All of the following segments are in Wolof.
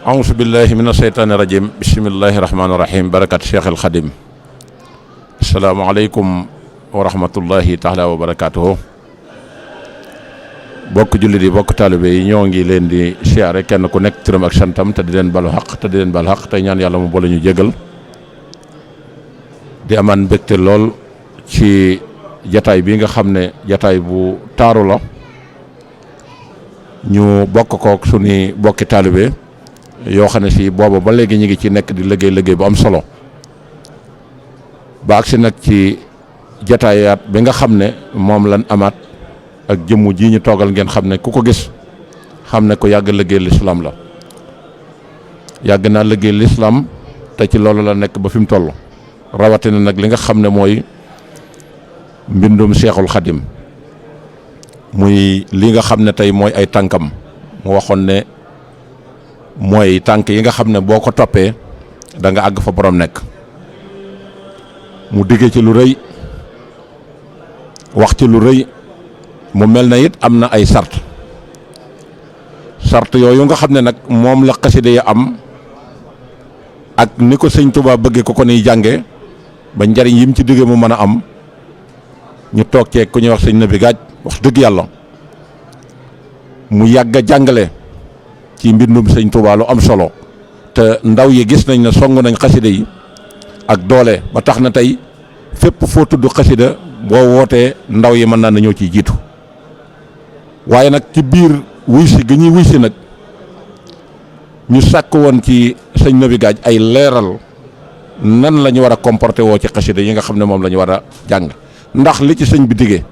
auzu billahi mina sheytaani rajim bismillahi rahmaani rahim barakat Cheikh al Khadim asalaamaaleykum wa rahmatullahi taala wa barakatuhu bokk jullit yi bokk taalibe yi ñoo ngi leen di siyaare kenn ku nekk turam ak santam te di leen balu xaq te di leen balu xaq tey ñaan yàlla mu boole ñu jégal di amaan mbégte lool ci jataay bi nga xam ne jataay bu taaru la ñu bokk kook suñu bokki taalibe yoo xam ne si booba ba léegi ñu ngi ci nekk di liggéey bu am solo ba agsi nag ci jataayaat bi nga xam ne moom lan amaat ak jëmm ji ñu toogal ngeen xam ne ku ko gis xam ne ko yàgg liggéey lislaam la yàgg naa liggéey lislaam te ci loolu la nekk ba fi mu toll rawatina nag li nga xam ne mooy mbindum Seexul Xadim muy li nga xam ne tey mooy ay tànkam mu waxoon ne mooy tànk yi nga xam ne boo ko toppee da nga àgg fa borom nekk mu diggee ci lu rëy wax ci lu rëy mu mel na it am na ay sart yooyu nga xam ne nag moom la xasida yi am ak ni ko sëñ Tuubaa bëggee ko niy jànge ba njariñ yim ci digge mu mën a am ñu toog ceeg ku ñuy wax sëñ Nabi Gaaj wax dëgg yàlla mu yàgg a jàngale ci mbindum sëñ Tuubaa lu am solo te ndaw yi gis nañ ne song nañ xasida yi ak doole ba tax na tey fépp foo tudd xasida boo wootee ndaw yi mën naa na ñëw ciy jiitu waaye nag ci biir wuy si gi ñuy wuy si nag ñu sàkk woon ci sëñ Nabi Gaaj ay leeral nan la ñu war a comporté woo ci xasida yi nga xam ne moom la ñu war a jàng ndax li ci sëñ bi diggee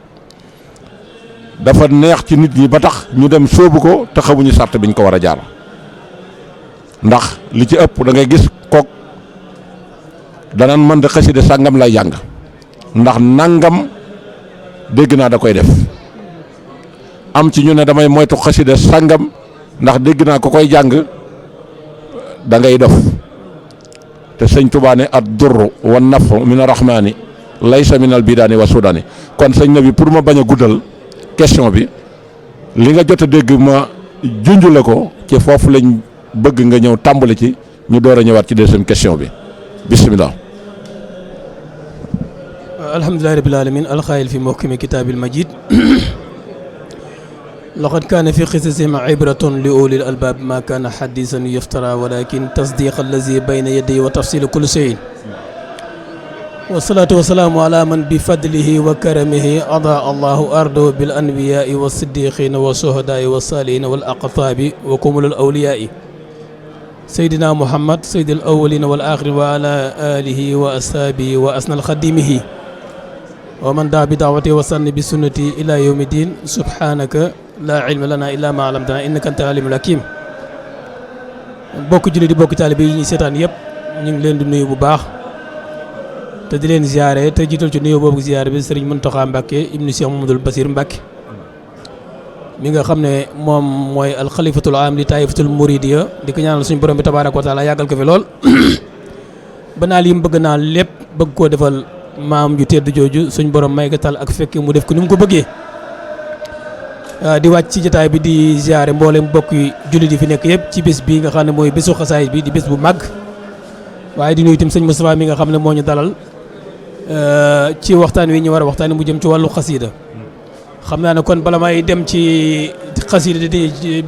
dafa neex ci nit ñi ba tax ñu dem sóobu ko te xamuñu sart biñ ko war a jaar ndax li ci ëpp da ngay gis kook danaan mën de xasida sàngam lay jàng ndax nangam dégg naa da koy def am ci ñu ne damay moytu xasida sàngam ndax dégg naa ko koy jàng da ngay dof te sëñ Tuubaa ne ad durru wa nafu min arrahmani laysa min al bidaani wa sudaani kon sëñ na bi pour ma bañ a guddal question bi li nga jot a dégg ma junjule ko ci foofu lañ bëgg nga ñëw tàmbali ci ñu door a ñëwaat ci deuxième question bi bismillah. alhamdulillahi rabbil alamin alxaayil fi muhkami kitaabil majid laqad kaana fi qisasihim ibratun li ulil albaab ma kaana hadiisan yuftara walakin tasdiqa allazi bayna yadayhi wa tafsila kulli shay'in wasalaatu wasalaamu ala man bi fadlihi wa karamihi adaa allahu ardahu bil anbiyaai wa siddiqina wa shuhadaai wa saalihina wal aqtaabi wa kumulul awliyaai saydina muhammad sayyidil awwalina wal axirin wa ala alihi wa ashaabihi wa asnal xadimihi wa man daa bi daawati wa sanni bi sunnati ila yawmi din subhanaka laa ilma lana illa ma alamtana innaka anta alimul hakim bokk julli di bokk taalibe yi ñuy seetaan yëpp ñu ngi leen di nuyu bu baax te di leen ziare te jiital ci nuyoo boobu ziare bi sëriñ Muntaxa Mbàkke ibnu Cheikh Mamadul Basir Mbàkke mi nga xam ne moom mooy alxalifatul am li taifatul muridiya di ko ñaanal suñu borom bi tabaaraka wa taala yàggal ko fi lool ba naa li mu bëgg naa lépp bëgg koo defal maam ju tedd jooju suñu borom may ko tal ak fekk mu def ko ni mu ko bëggee di wàcc ci jotaay bi di ziare mboolem mbokk yi jullit yi fi nekk yëpp ci bés bi nga xam ne mooy bésu xasaayid bi di bés bu màgg waaye di nuyu itam sëñ Moustapha mi nga xam ne moo ñu dalal ci waxtaan wi ñu war a waxtaan mu jëm ci wàllu xasida xam naa ne kon bala may dem ci xasida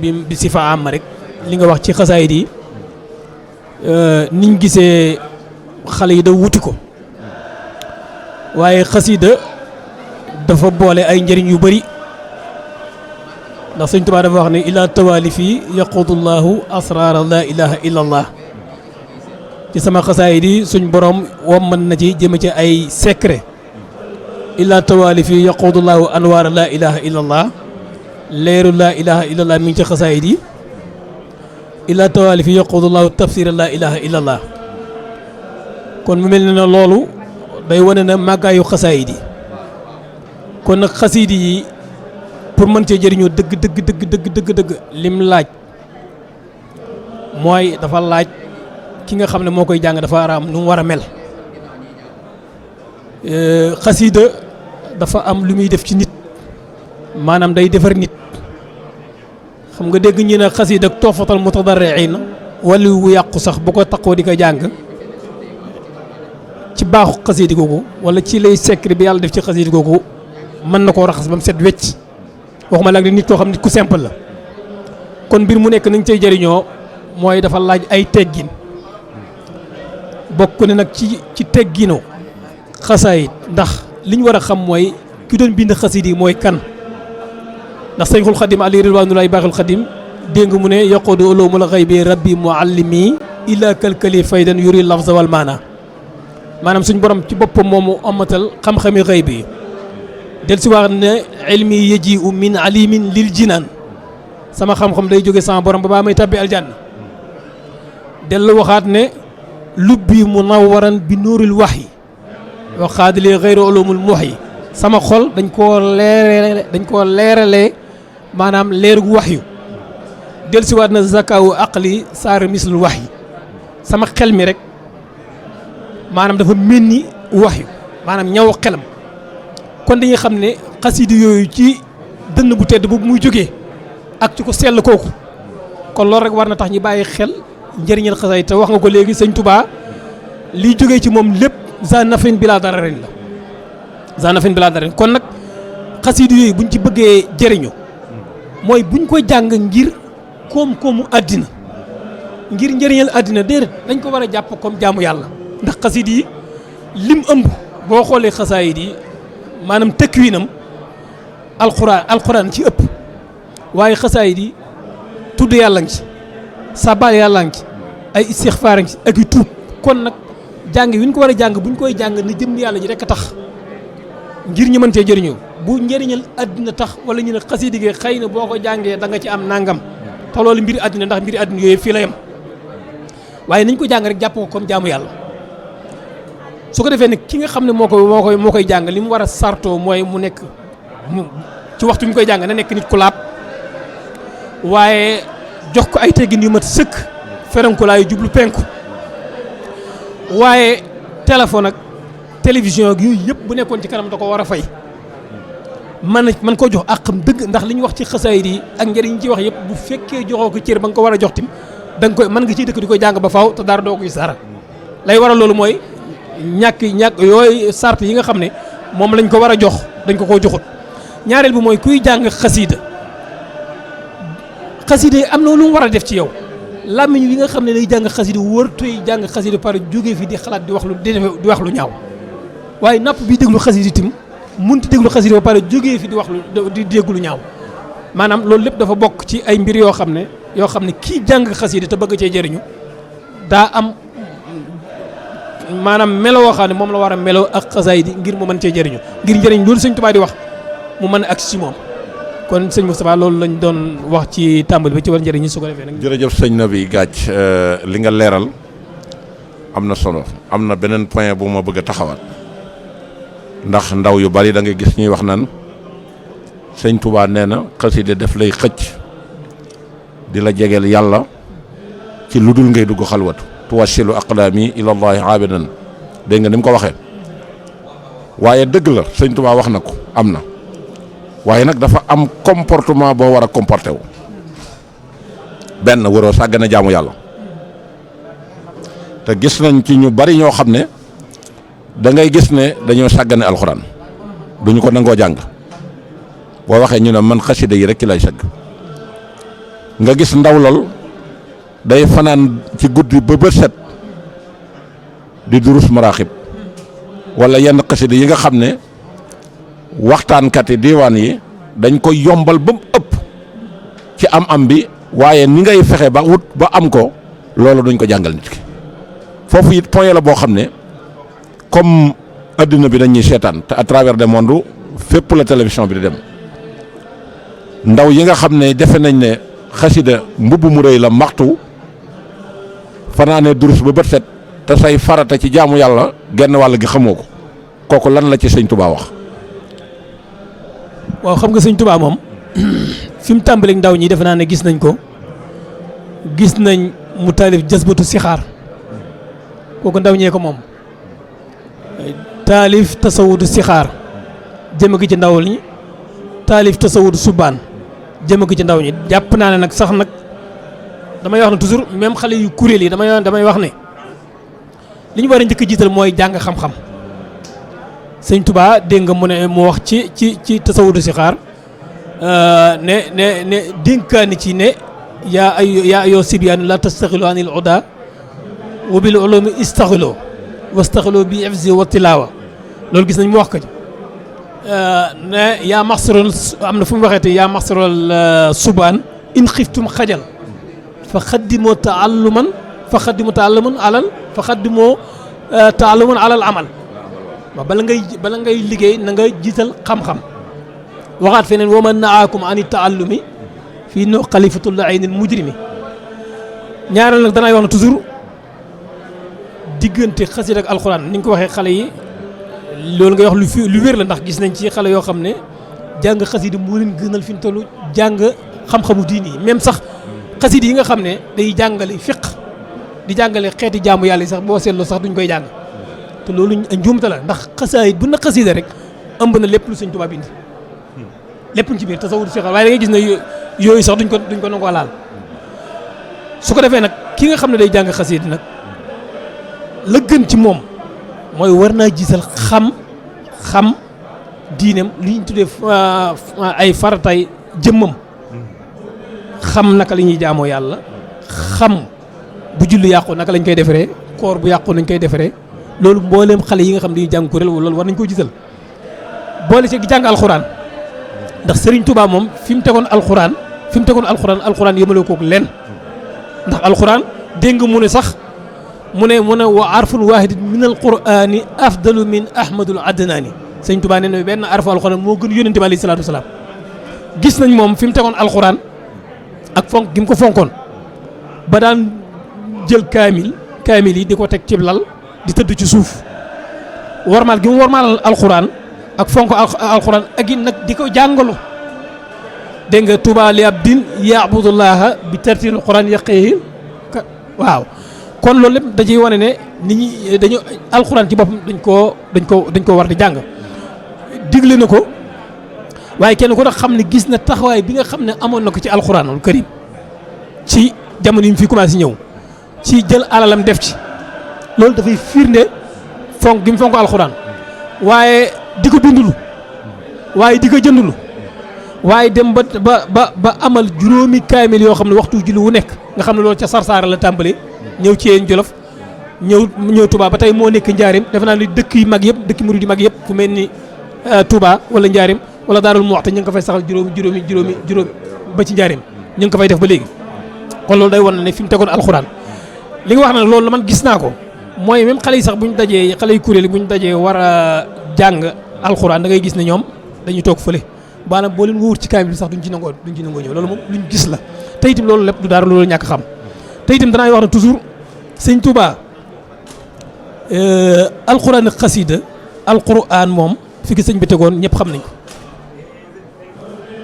bi si fa am rek li nga wax ci xasaayid yi niñ gisee xale yi da wuti ko waaye xasida dafa boole ay njëriñ yu bari ndax sëñ Tuubaa dafa wax ne ila tawalifi yaqudullahu asrara la ilaha illa allah ci sama xasaayid yi suñ borom womman na ci jëme ci ay secret illa tawalifi yaqudullahu anwaara la ilaha illa allah leeru la ilaha illa allah mi ngi ci xasaayid yi illa tawalifi yaqudullahu tafsira la ilaha illa allah kon mu mel ne na loolu day wane na màggaayu xasaayid yi kon nag xasiidi yi pour mën cee jëriñoo dëgg lim laaj mooy dafa laaj ki nga xam ne moo koy jàng dafa am nu mu war a mel xasiida dafa am lu muy def ci nit maanaam day defar nit xam nga dégg ñu ne xasiida ak toofatal mutadarriin wala wu yàqu sax bu ko taxoo di ko jàng ci baaxu xasida googu wala ci lay secret bi yàlla def ci xasida googu mën na koo raxas ba mu set wecc waxuma la nit koo xam ne ku simple la kon mbir mu nekk nañ cay jëriñoo mooy dafa laaj ay teggin bokk ne nag ci tegginu xasaayit ndax li ñu war a xam mooy ki doon bind xasida yi mooy kan ndax Seyxul Xadim ali ridwanullahi baaxul Xadim dégg mu ne yaqudu ulumul ghaybi rabbi muallimi ila kalkali faydan yuri lafza wal maana maanaam suñ borom ci boppam moomu amatal xam-xami ghaybi yi del si wax ne ilmi yaji'u min alimin lil jinaan sama xam-xam day jóge sama borom ba baa may tabbi aljanna dellu waxaat ne lubbi munawwaran bi nuuril wahyi wa xaadili ghayru ulumul muhyi sama xol dañ koo leeralee maanaam leerug wahyu del si waat na zakawu aqli saar mislul wahyi sama xel mi rek maanaam dafa mel ni wahyu maanaam ñaw xelam kon dañuy xam ne xasida yooyu ci dënn bu tedd boobu muy jógee ak ci ko sell kooku kon loolu rek war na tax ñi bàyyi xel njëriñal xasaay te wax nga ko léegi sëñ Touba liy jógee ci moom lépp za nafin bilaa dararin la za nafin bilaa dararin kon nag xasida yooyu buñ ci bëggee jëriñu mooy buñ koy jàng ngir koom-koomu àddina ngir njëriñal àddina déedéet dañ ko war a jàpp comme jaamu yàlla ndax xasida yi lim ëmb boo xoolee xasaayid yi maanaam tëkkwinam alxuraan ci ëpp waaye xasaayid yi tudd yàlla ngi ci sabal yàlla ngi ci ay istixfaar ngi ci ak i tuub kon nag jàng wi ñu ko war a jàng bu ñu koy jàng na jëm yàlla ji rek a tax ngir ñu mën cee jëriñoo bu njëriñal àddina tax wala ñu ne xasida gi xëy na boo ko jàngee da nga ci am nangam te loolu mbiri àddina ndax mbiri àddina yooyu fii la yem waaye nañ ko jàng rek jàpp ko comme jaamu yàlla su ko defee nag ki nga xam ne moo koy jàng li mu war a sartoo mooy mu nekk ci waxtu bi mu koy jàng na nekk nit ku laab waaye jox ko ay teggin yu mat sëkk ferankulaayu jublu penku waaye téléphone ak télévision ak yooyu yëpp bu nekkoon ci kanam da ko war a fay man koo jox àqam dëgg ndax li ñu wax ci xasaayid yi ak njëriñ ñu ci wax yëpp bu fekkee joxoo ko cër ba nga ko war a jox tim da nga koy mën nga ciy dëkk di koy jàng ba faaw te dara doo ko gis dara lay waral loolu mooy ñàkk yooyu sart yi nga xam ne moom lañ ko war a jox dañ ko koo joxut ñaareel bi mooy kuy jàng xasiida yi am na lu mu war a def ci yow làmmiñ wi nga xam ne day jàng xasiida wërtuy jàng xasiida par jógee fi di xalaat di wax lu ñaaw waaye napp bi déglu xasiida tim munti déglu xasiida ba pare jógee fi di wax lu di dégg lu ñaaw maanaam loolu lépp dafa bokk ci ay mbir yoo xam ne kii jàng xasiida te bëgg cee jëriñu daa am maanaam melo woo xam ne moom la war a melo ak xasaayid yi ngir mu mën cee jëriñu ngir njëriñ loolu sëñ Tuubaa di wax mu mën a agsi ci moom kon sëñ Moustapha loolu lañ doon wax ci tàmbali bi ci war njëriñ ñi su ko defee nag. jërëjëf sëñ Nabi Gadj li nga leeral am na solo am na beneen point bu ma bëgg a taxawaat ndax ndaw yu bari da ngay gis ñuy wax naan sëñ Tuubaa nee na xasida def lay xëcc di la jegeel yàlla ci lu dul ngay dugg xalwatu tuwasilu aqdaami ilallahi aabidan dégg nga ni mu ko waxee waaye dëgg la sëñ Tuubaa wax na ko am na waaye nag dafa am comportement boo war a comporté wu benn waroo sàggane jaamu yàlla te gis nañ ci ñu bari ñoo xam ne da ngay gis ne dañoo sàggane alxuraan duñu ko nangoo jàng boo waxee ñu ne man xasida yi rek ci lay sëgg nga gis ndaw lool day fanaan ci guddi ba bët set di durus maraaxib wala yenn xasida yi nga xam ne waxtaankat yi diiwaan yi dañ ko yombal ba mu ëpp ci am bi waaye ni ngay fexe ba wut ba am ko loolu duñ ko jàngal nit ki foofu it point la boo xam ne comme adduna bi dañuy seetaan te à travers le monde fépp la télévision bi di dem ndaw yi nga xam ne defe nañ ne xasida mbubb mu rëy la maxtu fanaane durus ba bët set te say farata ci jaamu yàlla genn wàll gi xamoo ko kooku lan la ci sëñ Tuubaa wax. waaw xam nga sëñ Tuubaa moom fi mu tàmbaleeg ndaw ñi defe naa ne gis nañ ko gis nañ mu taalif jasbatu sixaar kooku ndaw ñee ko moom taalif tasawudu sixaar jëme ko ci ndaw ñi taalif tasawudu subaan jëme ko ci ndaw ñi jàpp naa ne nag sax nag damay wax ne toujours même xale yu kuréel yi damay wax ne li ñu war a njëkk a jiital mooy jàng xam-xam sëñ Tuubaa dégg nga mu ne mu wax ci tasawudu si xaar ne dénkaani ci ne yaa ayyuha sibyaanu la tastaxilu anil uda wa bil ulumi istaxilu wastaxilu bi ifzi wa tilaawa loolu gis nañ mu wax ko ci ne yaa maxsaral am na fu mu waxee te yaa maxsaral subaan in xiftum xajal fa xaddimoo taalluman alal amal waaw bala ngay liggéey na nga jiital xam-xam waxaat feneen wa man naakum ani taallumi fii no xalifatul aynil mujrimi ñaareel nag danaay wax ne toujours diggante xasida ak alxuraan ni nga ko waxee xale yi loolu ngay wax lu wér la ndax gis nañ ci xale yoo xam ne jàng xasida moo leen gënal fi ñu toll jàng xam-xamu diini yi même sax xasida yi nga xam ne day jàngale fiq di jàngale xeeti jaamu yàlla yi sax boo seetloo sax duñ koy jàng te loolu njuumte la ndax xasaayit bu na xasida rek ëmb na lépp lu Sëñ Tuubaa bind lépp ci biir tasawur si xar waaye da ngay gis ne yooyu sax duñ ko nangoo laal su ko defee nag ki nga xam ne day jàng xasida nag la gën ci moom mooy war naa gisal xam diineem li ñu tuddee ay faratay jëmmam xam naka la ñuy jaamoo yàlla xam bu julli yàqu naka lañ koy defaree koor bu yàqu nañ koy defaree loolu mbooleem xale yi nga xam ne dañuy jàng kuréel loolu war nañ koo gisal boole ci jàng alxuraan ndax Serigne Touba moom fi mu tegoon alxuraan yëmale koog leen ndax alxuraan dégg nga mu ne sax mu ne wa arfun waahidin min alqurani afdalu min ahmadul adnaani Serigne Touba nee na benn arfu alxuraan moo gën yónnente bi alayhi salaatu wasalaam gis nañ moom fi mu tegoon alxuraan ak fonk gi mu ko fonkoon ba daan jël kaamil yi di ko teg ci lal di tëdd ci suuf warmaal gi mu warmaal alxuraan ak fonk alxuraan ak it nag di ko jàngalu dégg nga Tuuba li abdin yaabudullaha bi tartiil alxuraan yaqihi waaw kon loolu lépp da ciy wane ne nit ñi dañu alxuraan ci boppam dañ koo war di jàng digle na ko waaye kenn ku ne xam ne gis na taxawaay bi nga xam ne amoon na ko ci alxuraanul karim ci jamono yi mu fi commencé ñëw ci jël alalam def ci loolu dafay firnde fonk gi mu fonk alxuraan waaye di ko bindulu waaye di ko jëndulu waaye dem ba amal juróomi kaamil yoo xam ne waxtu julli wu nekk nga xam ne loolu ca Sarsaara la tàmbalee ñëw ci yéen Jolof ñëw Touba ba tey moo nekk Njaareem defe naa ni dëkk yu mag yëpp dëkk murid yu mag yëpp fu mel ni Touba wala Njaareem wala Daarul Muxti ñu ngi ko fay saxal juróomi ba ci Njaareem ñu ngi ko fay def ba léegi kon loolu day wan ne fi mu tegoon alxuraan li nga wax nag loolu man gis naa ko mooy même xale yi sax bu ñu dajee xale yu kuréel yi bu ñu dajee war a jàng alxuraan da ngay gis ne ñoom dañuy toog fële maanaam boo leen wóor ci kaamil bi sax duñ ci nangoo ñëw loolu moom luñ gis la te itam loolu lépp du dara loolu ñàkk xam te itam danaa wax ne toujours sëñ Touba alxuraan ak xasida alxuraan moom fi ki sëñ bi tegoon ñëpp xam nañ ko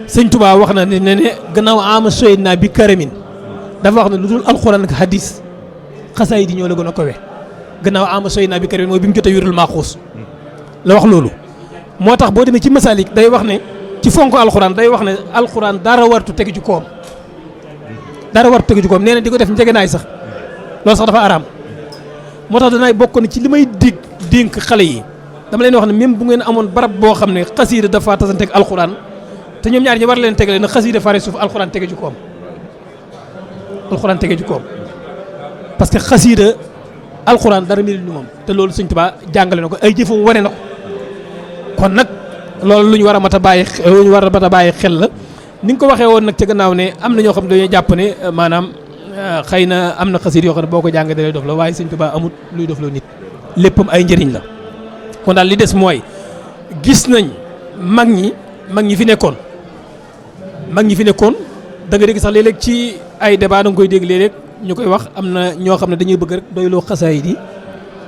sëñ Touba wax na ne gannaaw ama soy naa bi karamin dafa wax ne lu dul alxuraan ak hadis xasaay di ñoo la gën a kowe gannaaw ama soy naa bi karamin mooy bi mu jotee wérul maaxuus la wax loolu moo tax boo demee ci masalik day wax ne ci fonk alxuraan day wax ne alxuraan dara wartu tegu ci koom nee na di ko def njegenaay sax loolu sax dafa araam moo tax danaay bokk ne ci li may dénk xale yi dama leen wax ne même bu ngeen amoon barab boo xam ne xasiida dafa tasanteeg alxuraan te ñoom ñaar ñi war leen tegale na xasiida fare suuf alxuraan tege ci koom parce que xasiida alxuraan dara mel ni moom te loolu Sëñ Tuubaa jàngale na ko ay jëfam wane na ko kon nag loolu lu ñu war a mat a bàyyi xel la ni nga ko waxee woon nag ca gannaaw ne am na ñoo xam ne dañoo jàpp ne maanaam xëy na am na xasiida yoo xam ne boo ko jàngee da lay dof la waaye Sëñ Tuubaa amut luy dof loo nit léppam ay njëriñ la kon daal li des mooy gis nañ mag ñi fi nekkoon da nga dégg sax léeg-léeg ci ay débat da nga koy dégg léeg-léeg ñu koy wax am na ñoo xam ne dañuy bëgg rek doyloo xasaayid yi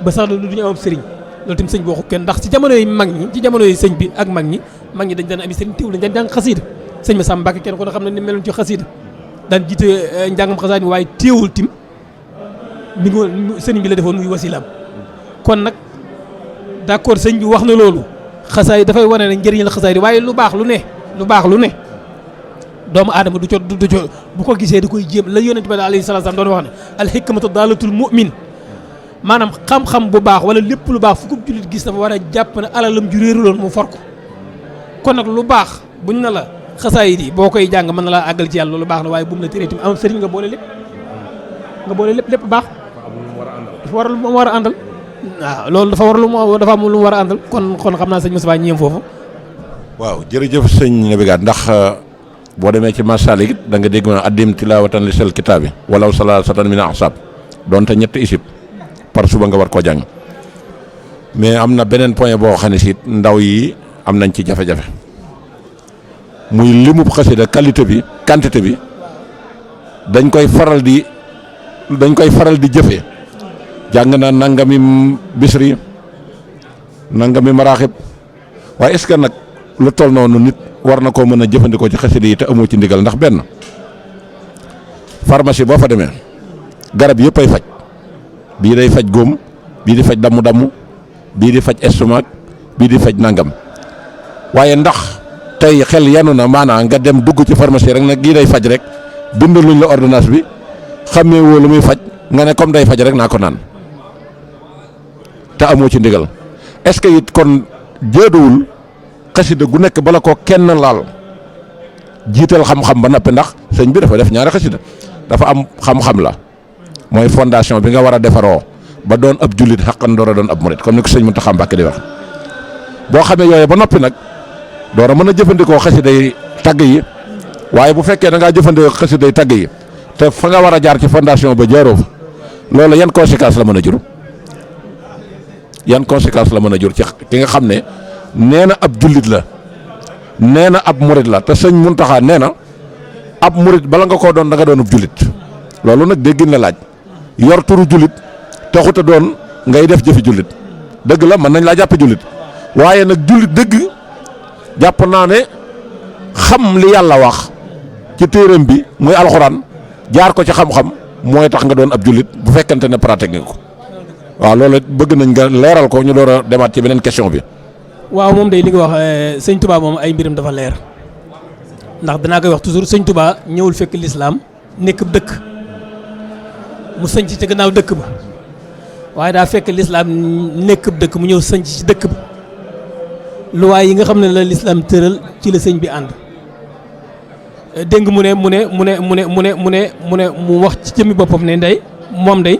ba sax lu duñu am sëriñ loolu tamit sëñ bi waxu kenn ndax ci jamono yi mag ñi ci jamono yi sëñ bi ak mag ñi dañ daan ami sëriñ teewul dañ daan jàng xasiida sëñ ma Samba Mbàkke kenn ko xam ne ni meloon ci xasiida daan jiite njàngam xasaayid bi waaye teewul tim mi ngi sëriñ bi la defoon muy wasilaam kon nag d'accord sëñ bi wax na loolu xasaayid dafay wane ne njëriñ la xasaayid waaye lu baax lu ne doomu aadama du co bu ko gisee da koy jéem la yonent bi alayhi salaam doon wax ne al hikmatu daalatul mu'min maanaam xam-xam bu baax wala lépp lu baax fu ko jullit gis dafa war a jàpp ne alalam ju réeruloon mu for ko kon nag lu baax buñ na la xasaayid yi boo koy jàng mën na laa àggal ci yàlla loolu baax na waaye bu mu la tëree tamit am sëriñ nga boole lépp baax dafa war lu mu war a àndal waaw loolu dafa am lu mu war a àndal kon xam naa sëñ Moustapha ñi yem foofu. waaw jërëjëf sëñ Nabigaat ndax boo demee ci Masalik it da nga dégg ma addim tilawatan li sel kitaabi walaw salaasatan min ahsab donte ñetti isib par suba nga war koo jàng mais am na beneen point boo xam ne si ndaw yi am nañ ci jafe-jafe muy limub xasida qualité bi quantité bi dañ koy faral di jëfee jàng na nangami bisri nangami maraaxib waaye est-ce que nag lu toll noonu nit war na koo mën a jëfandikoo ci xasida yi te amoo ci ndigal ndax benn pharmacie boo fa demee garab yëpp ay faj bii day faj góom bii di faj damm-damm bii di faj estomac bii di faj nangam waaye ndax tey xel yanu na maanaam nga dem dugg ci pharmacie rek nag gii day faj rek bindal luñ la ordonnance bi xamee woo lu muy faj nga ne comme day faj rek naa ko naan te amoo ci ndigal est-ce que it kon jaaduwul xasida gu nekk bala ko kenn laal jiital xam-xam ba noppi ndax sëñ bi dafa def ñaari xasida dafa am xam-xam la mooy fondation bi nga war a defaroo ba doon ab jullit xaqan door a doon ab murit comme ni ko sëñ Mountakha Mbacké di wax boo xamee yooyu ba noppi nag door a mën a jëfandikoo xasida yi tagg yi waaye bu fekkee da ngaa jëfandikoo xasida yi tagg yi te fa nga war a jaar ci fondation ba jaaroo fa loolu yan conséquence la mën a jur ci ki nga xam ne nee na ab jullit la nee na ab murit la te sëñ Mountakha nee na ab murit bala nga koo doon da nga doon ab jullit loolu nag déggin la laaj yor turu jullit taxut a doon ngay def jëfi jullit dëgg la mën nañ laa jàppe jullit waaye nag jullit dëgg jàpp naa ne xam li yàlla wax ci téeram bi muy alxuraan jaar ko ci xam-xam mooy tax nga doon ab jullit bu fekkente ne pratique nga ko waaw loolu bëgg nañ nga leeral ko ñu door a demaat ci beneen question bi. waaw moom day li nga wax sëñ Touba moom ay mbiram dafa leer ndax danaa koy wax toujours sëñ Touba ñëwul fekk lislaam nekk dëkk mu sëñ ci gannaaw dëkk ba waaye daa fekk lislaam nekk dëkk mu ñëw sëñ ci dëkk ba luwaay yi nga xam ne la lislaam tëral ci la sëñ bi ànd dégg mu wax ci jëmmi boppam ne ndey moom day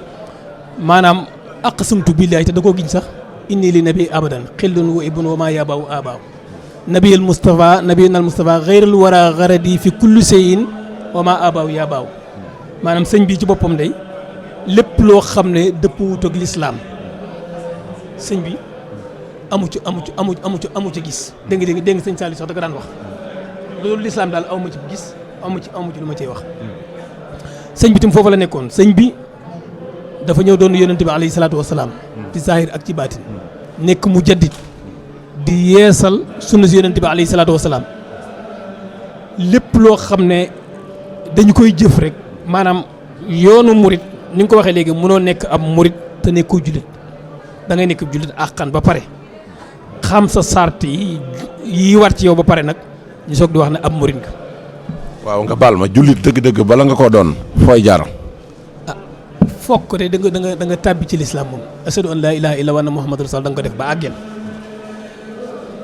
maanaam aqsamtu billaahi te da koo giñ sax inni li nabi abadan xillun wa ibn wa maa yabaaw abaaw nabiyal Mustafa xayral wara garadi fi kulli shay'in wa maa abaaw yabaaw maanaam sëñ bi ci boppam day lépp loo xam ne dëpp wut ak lislaam sëñ bi amu ci gis dégg nga sëñ Saliou sax da ko daan wax loolu lislaam daal amu ci gis amu ci lu ma ciy wax sëñ bi tam foofu la nekkoon sëñ bi dafa ñëw doon yonente bi alayhi salaatu wasalaam ci zahir ak ci baatin nekk mu jaddit di yeesal sunna si yonente bi alayhi salaatu wasalaam lépp loo xam ne dañu koy jëf rek maanaam yoonu murit ni nga ko waxee léegi mënoo nekk ab murit te nekkoo jullit da ngay nekk jullit àqan ba pare xam sa sart yi war ci yow ba pare nag ñu soog di wax ne ab murit nga. waaw nga baal ma jullit dëgg-dëgg bala nga koo doon fooy jaar. fokk de da nga tàbbi ci lislaam moom ashadu an laa ilaaha illa wa anna muhammadu rasul da nga ko def ba àggel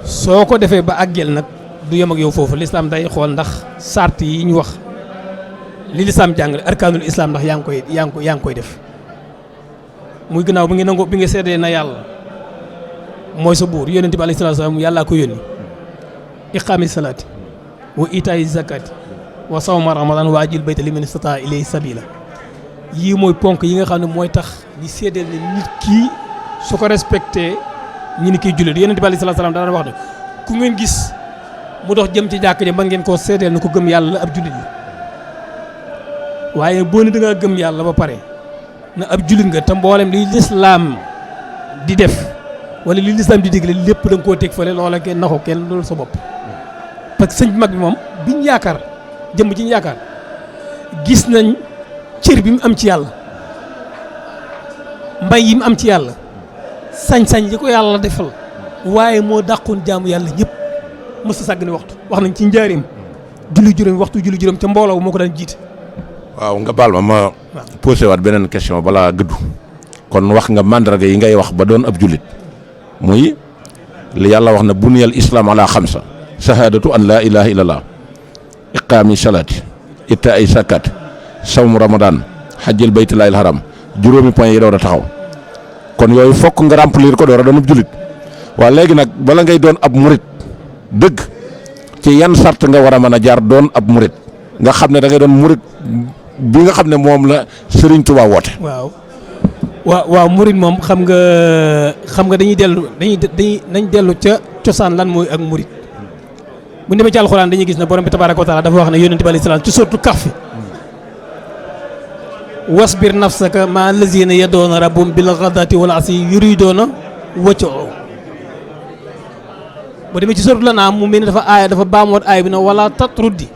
soo ko defee ba àggel nag du yem ak yow foofu lislaam day xool ndax sart yi ñu wax li lislaam jàngale arkaanul islam ndax yaa ngi koy def muy gannaaw bi nga seedee na yàlla mooy sa buur yonente bi alayhi salaatu wa salaam yàllaa ko yónni iqaami salaati wa itaayi zakati wa sawma ramadan wa ajil bayta liman istataa ilayhi sabila yii mooy ponk yi nga xam ne mooy tax di seedeel ne nit kii su ko respecté ñi ni kiy jullit yonent bi alayhi salaatu salaam daan wax ne ku ngeen gis mu dox jëm ci jàkk ja mën ngeen koo seedeel na ko gëm yàlla la ab jullit la waaye boo ne da ngaa gëm yàlla ba pare na ab jullit nga te mboolem li lislaam di def wala li lislaam di digle lépp da nga koo teg fële loola kenn naxoo kenn loolu sa bopp parce que sëñ bi mag bi moom biñ yaakaar jëmm ji ñu yaakaar gis nañ cër bi mu am ci yàlla mbay yi mu am ci yàlla sañ-sañ yi ko yàlla defal waaye moo dàqoon jaamu yàlla ñëpp mës a sàgg ne waxtu wax nañ ci njaarim julli juróom waxtu julli juróom ca mbooloo moo ko daan jiite. waaw nga baal ma posé waat beneen question balaa gëddu kon wax nga mandarga yi ngay wax ba doon ab jullit muy li yàlla wax na buniyal islam ala xamsa shahadatu an laa ilaha illallah iqaami salaati itta ay sakat sawmu ramadan xajjil baytillaahil haram juróomi point yi door a taxaw kon yooyu fokk nga remplir ko door a doon ab jullit waa léegi nag bala ngay doon ab murit dëgg ci yan sart nga war a mën a jaar doon ab murit nga xam ne da ngay doon murit bi nga xam ne moom la Serigne Touba woote. waaw murit moom xam nga dañuy dellu ca cosaan lan mooy ak murit bu ñu demee ci alxuraan dañuy gis ne borom bi tabaaraka wa taala dafa wax ne yonent bi alayhi salaam ci sortu Kahf wasbir nafsaka ma allazina yadoona rabbum bil ghadati wal asi yuridoona wajhahu bu demee ci sortu la naam mu mel ni dafa baamoot aaya bi ne wala tatruddi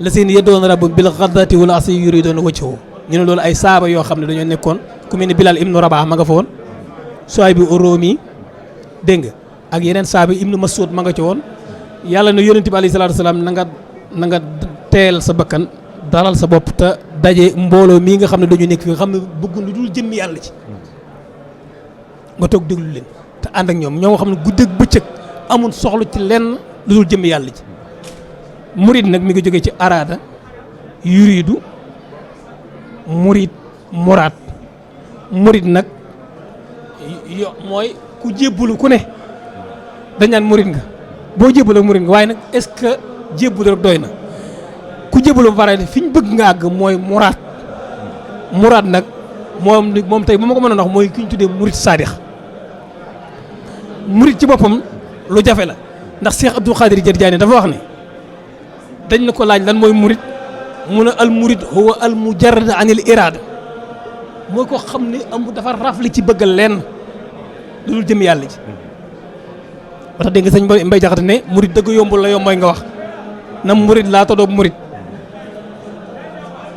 lazina yadoona rabbum bil ghadati wal asi yuridoona wajhahu ñu ne loolu ay saaba yoo xam ne dañoo nekkoon ku mel ni Bilal ibnu Rabah ma nga fa woon Suhayb bi Romi dégg nga ak yeneen saaba ibnu Mas'ud ma nga ci woon yàlla ne yonent bi alayhi salaatu wasalaam na nga teel sa bakkan dalal sa bopp te daje mbooloo mii nga xam ne dañu nekk fi nga xam ne bëgg lu dul jëmmi yàlla ci nga toog déglu leen te ànd ak ñoom ñoo nga xam ne guddeeg bëccëg amul soxla ci lenn lu dul jëmmi yàlla ci murid nag mi ngi jógee ci araada yuridu muraad murid nag mooy ku jébbalu ku ne dañ naan murid nga boo jébbaloo murid nga waaye nag est-ce que jébbalu rek doy na ku jébbalu ba pare fi ñu bëgg nga àgg mooy muraad nag moom tey bu ma ko mën a wax mooy ki ñu tuddee murid saadix murid ci boppam lu jafe la ndax Cheikh Abdou Khadir Jilani dafa wax ne dañ na ko laaj lan mooy murid mu ne al murid huwa al mujarrad anil iraada mooy ko xam ne dafa rafli ci bëgg lenn lu dul jëm yàlla ji ba tax dégg nga sëñ Mbay Jaxate ne murid dëgg yombul la yomb mooy nga wax na murid laa todoob murid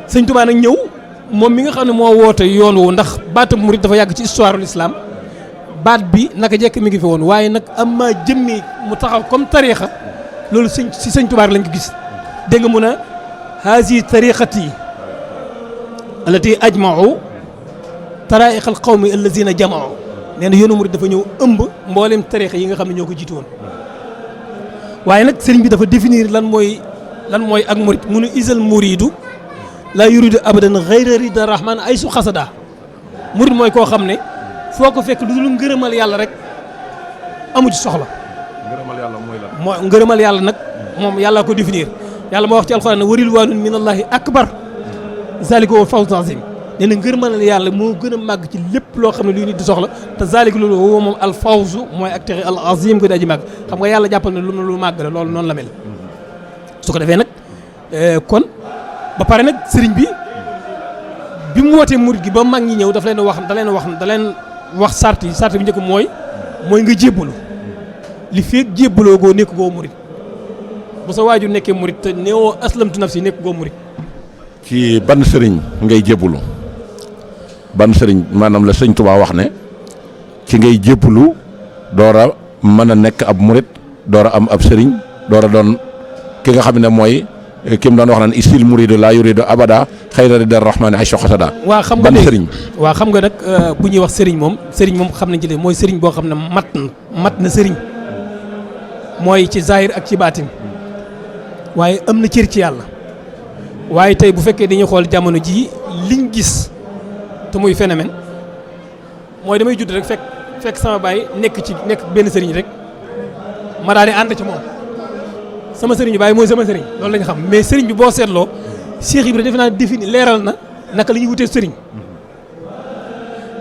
sëñ Tuubaa nag ñëw moom mi nga xam ne moo woote yoon woowu ndax baatam murid dafa yàgg ci histoire l'islam baat bi naka jekk mi ngi fi woon waaye nag am maa jëmmi mu taxaw comme tariixa loolu si sëñ Tuubaa lañ ko gis dégg nga mun a haasi tariqati allati ajmau taraiq al qawmi allazina jamau nee na yoonu murid dafa ñëw ëmb mboolem tariqa yi nga xam ne ñoo ko jiitu woon waaye nag sëriñ bi dafa définir lan mooy ak murid mu ne isal muridu la yuridu abadan ghayra rida rahman ay su xasada murid mooy koo xam ne foo ko fekk lu dul ngërëmal yàlla rek amu ci soxla ngërëmal yàlla mooy la mooy ngërëmal yàlla nag moom yàlla ko définir yàlla moo wax ci alxuraan ne waril waanun min allahi akbar zalika huwa fawzul azim nee na ngërëmal yàlla moo gën a màgg ci lépp loo xam ne luy nit di soxla te zalika loolu huwa moom al fawzu mooy ak texe al azim ko di aji màgg xam nga yàlla jàppal ne lu màgg la loolu noonu la mel su ko defee nag kon ba pare nag sëriñ bi mu wootee murid gi ba mag ñi ñëw da leen wax sart bi njëkk mooy nga jébbalu li feeg jébbaloo goo nekk goo murid bu sa waajur nekkee murid te neewoo aslamtu nafsi nekk goo murid ci ban sëriñ ngay jébbalu ban sëriñ maanaam la sëñ Tuubaa wax ne ci ngay jébbalu door a mën a nekk ab murid door a am ab sëriñ door a doon ki nga xam ne mooy ki mu doon wax naan isil muridu la yuridu abada xayra ridar rahmani ay soxasada waa xam nga sëriñ waa xam nga nag bu ñuy wax sëriñ moom xam nañ ci de mooy sëriñ boo xam ne mat na sëriñ mooy ci zahir ak ci baatin waaye am na cër ci yàlla waaye tey bu fekkee dañuy xool jamono ji liñ gis te muy phénomène mooy damay judd rek fekk sama baay nekk benn sëriñ rek ma daal di ànd ci moom sama sëriñ baay mooy sama sëriñ loolu la ñu xam mais sëriñ bi boo seetloo Cheikh Ibrahima defe naa défini leeral na naka la ñuy wutee sëriñ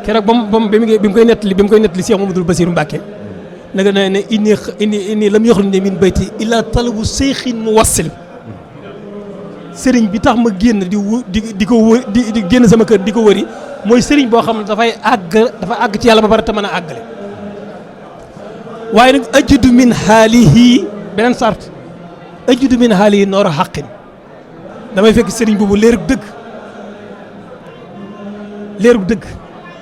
keroog bi mu koy nettali Cheikh Mamadou Bassirou Mbacké naka ne inni lam yaxruj min bayti illa talabu seexin mu wassil sëriñ bi tax ma génn di ko wër di génn sama kër di ko wëri mooy sëriñ boo xam ne dafa àgg ci yàlla ba pare te mën a àggale waaye nag ajudu min haalihi beneen sart ajudu min haalihi noor a xaqin damay fekk sëriñ boobu leerug dëgg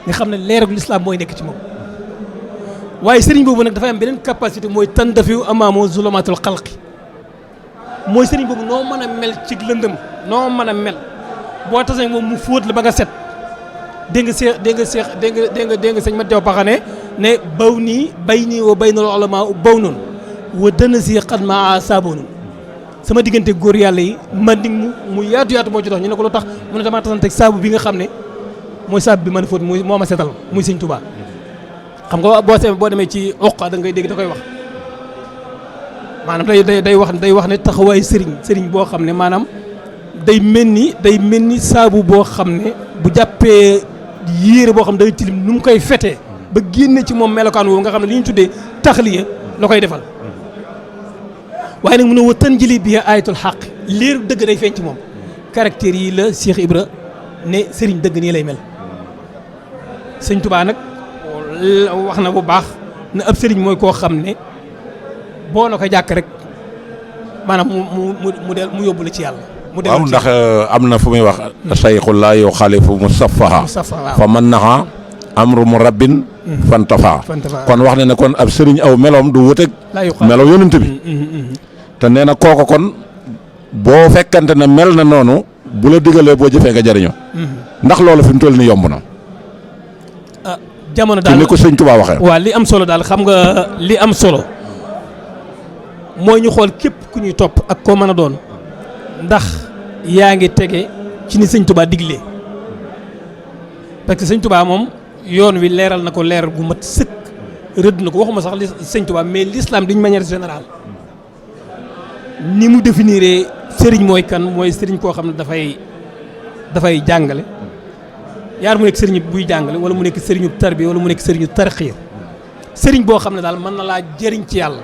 nga xam ne leerug lislaam mooy nekk ci moom waaye sëriñ boobu nag dafay am beneen capacité mooy tan dafiw amaamoo zulumaatul xalqi mooy sëriñ boobu noo mën a mel ci lëndëm noo mën a mel boo tasee moom mu fóot la ba nga set dégg nga seex dégg nga sëñ Mat Jaw Paxane ne baw nii bay nii wa bay na la ulama baw noonu wa dana si xat ma saaboonu sama diggante góor yàlla yi manding mu yaatu moo ci dox ñu ne ko lu tax mu ne damaa tasante saabu bi nga xam ne mooy saabu bi mën a fóot muy moo ma setal muy sëñ Tuubaa xam nga boo demee ci oqa da ngay dégg da koy wax maanaam day wax ne taxawaay sëriñ boo xam ne maanaam day mel ni saabu boo xam ne bu jàppee yéere boo xam ne day tilim nu mu koy fetee ba génne ci moom melokaan woowu nga xam ne li ñu tuddee taxliya la koy defal waaye nag mun a wa tan jëli bi ayatul xaq leer dëgg day feeñ ci moom caractère yi la Cheikh Ibra ne sëriñ dëgg nii lay mel sëñ Tuubaa nag wax na bu baax na ab sëriñ mooy koo xam ne boo na ko jàkk rek maanaam mu yóbbu la ci yàlla. waaw ndax am na fu muy wax sayxul laa yow xaalifu musafaha fa man naxa amru mu rabbin fantafa kon wax ne kon ab sëriñ aw meloom du wuteeg melo yonent bi te nee na kooko kon boo fekkante ne mel na noonu bu la digalee boo jëfee nga jëriñoo ndax loolu fi mu toll ni yomb na jamono daal ni ko sëñ Tuubaa waxee waaw li am solo daal xam nga li am solo mooy ñu xool képp ku ñuy topp ak koo mën a doon ndax yaa ngi tege ci ni sëñ Tuubaa diglee parce que sëñ Tuubaa moom yoon wi leeral na ko leeral gu mat sëkk rëdd na ko waxuma sax li sëñ Tuubaa mais l'islam d'une manière générale ni mu définir sëriñ mooy kan mooy sëriñ koo xam ne dafay jàngale yaar mu nekk sëriñ buy jàngale wala mu nekk sëriñu tarbiya wala mu nekk sëriñu tarxiya sëriñ boo xam ne daal mën na laa jëriñ ci yàlla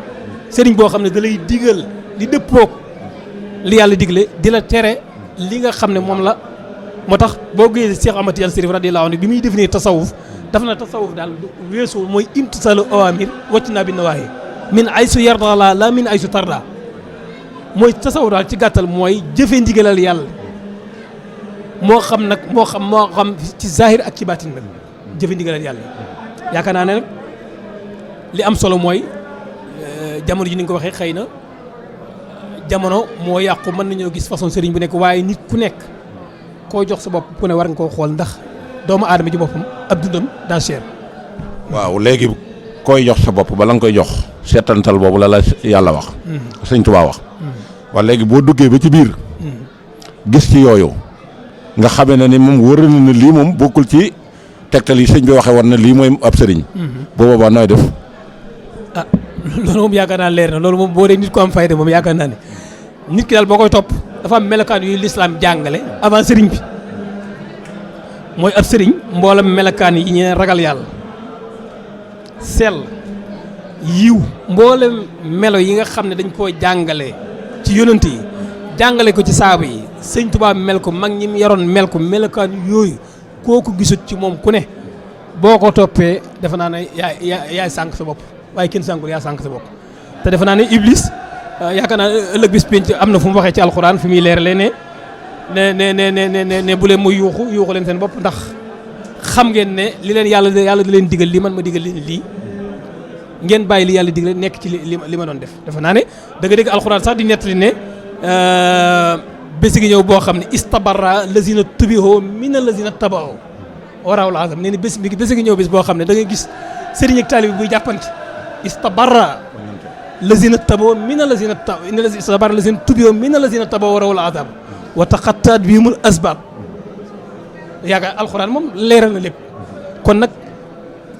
sëriñ boo xam ne da lay digal li dëppook li yàlla digle di la tere li nga xam ne moom la moo tax boo gisee Cheikh Ahmad Tidiane Chérif radiyallahu anhu bi muy définir tasawuf daf na tasawuf daal weesu mooy imtisaalu awaamir wàcc naa bi nawaahi min aysu yarda la min aysu tarda mooy tasawuf daal ci gàttal mooy jëfe ndigalal yàlla moo xam ci zahir ak ci baatin nag jëfe ndigalal yàlla yaakaar naa ne nag li am solo mooy jamono ji ni nga ko waxee xëy na jamono moo yàqu mën nañoo gis façon sëriñ bu nekk waaye nit ku nekk koo jox sa bopp ku ne war nga koo xool ndax doomu aadama ji boppam ab dundam daa cher. waaw léegi koy jox sa bopp bala nga koy jox seetantal boobu la yàlla wax. sëñ Tuubaa wax. waaw léegi boo duggee ba ci biir. gis ci yooyu nga xamee ne ni moom wër na ne lii moom bokkul ci tegtal yi sëñ bi waxee woon na lii mooy ab sëriñ. bu boobaa nooy def. ah loolu moom yaakaar naa leer na loolu moom boo dee nit ko am fayda moom yaakaar naa ne nit ki daal boo koy topp dafa am melokaan yu lislaam jàngale avant sëriñ bi mooy ab sëriñ mboolam melokaan yi ñu ragal yàlla sell yiw mboolem melo yi nga xam ne dañ koo jàngale ci yonent yi jàngale ko ci saaba yi sëñ Tuubaa mel ko mag ñi mu yaroon mel ko melokaan yooyu kooku gisut ci moom ku ne boo ko toppee defe naa ne yaay sànq sa bopp waaye kenn sànkul yaa sànq sa bopp te defe naa ne Iblis yaakaar naa ëllëg bis penc am na fu mu waxee ci alxuraan fi muy leeralee ne bu leen muy yuuxu leen seen bopp ndax xam ngeen ne li leen yàlla da leen digal lii man ma digal leen lii ngeen bàyyi li yàlla digal nekk ci li ma doon def defe naa ne dëgg-dëgg alxuraan sax di nettali ne bési gi ñëw boo xam ne istabarra lazina tubihoo mina lazina tabao waraw la azam nee na bési gi ñëw bés boo xam ne da ngay gis sëriñ ak taalibe buy jàppante istabarra lazina tabao mina lazina istabarra lazina tubihoo mina lazina tabao waraw la azam wa taqattaat bihimul asbaab yaakaar alxuraan moom leeral na lépp kon nag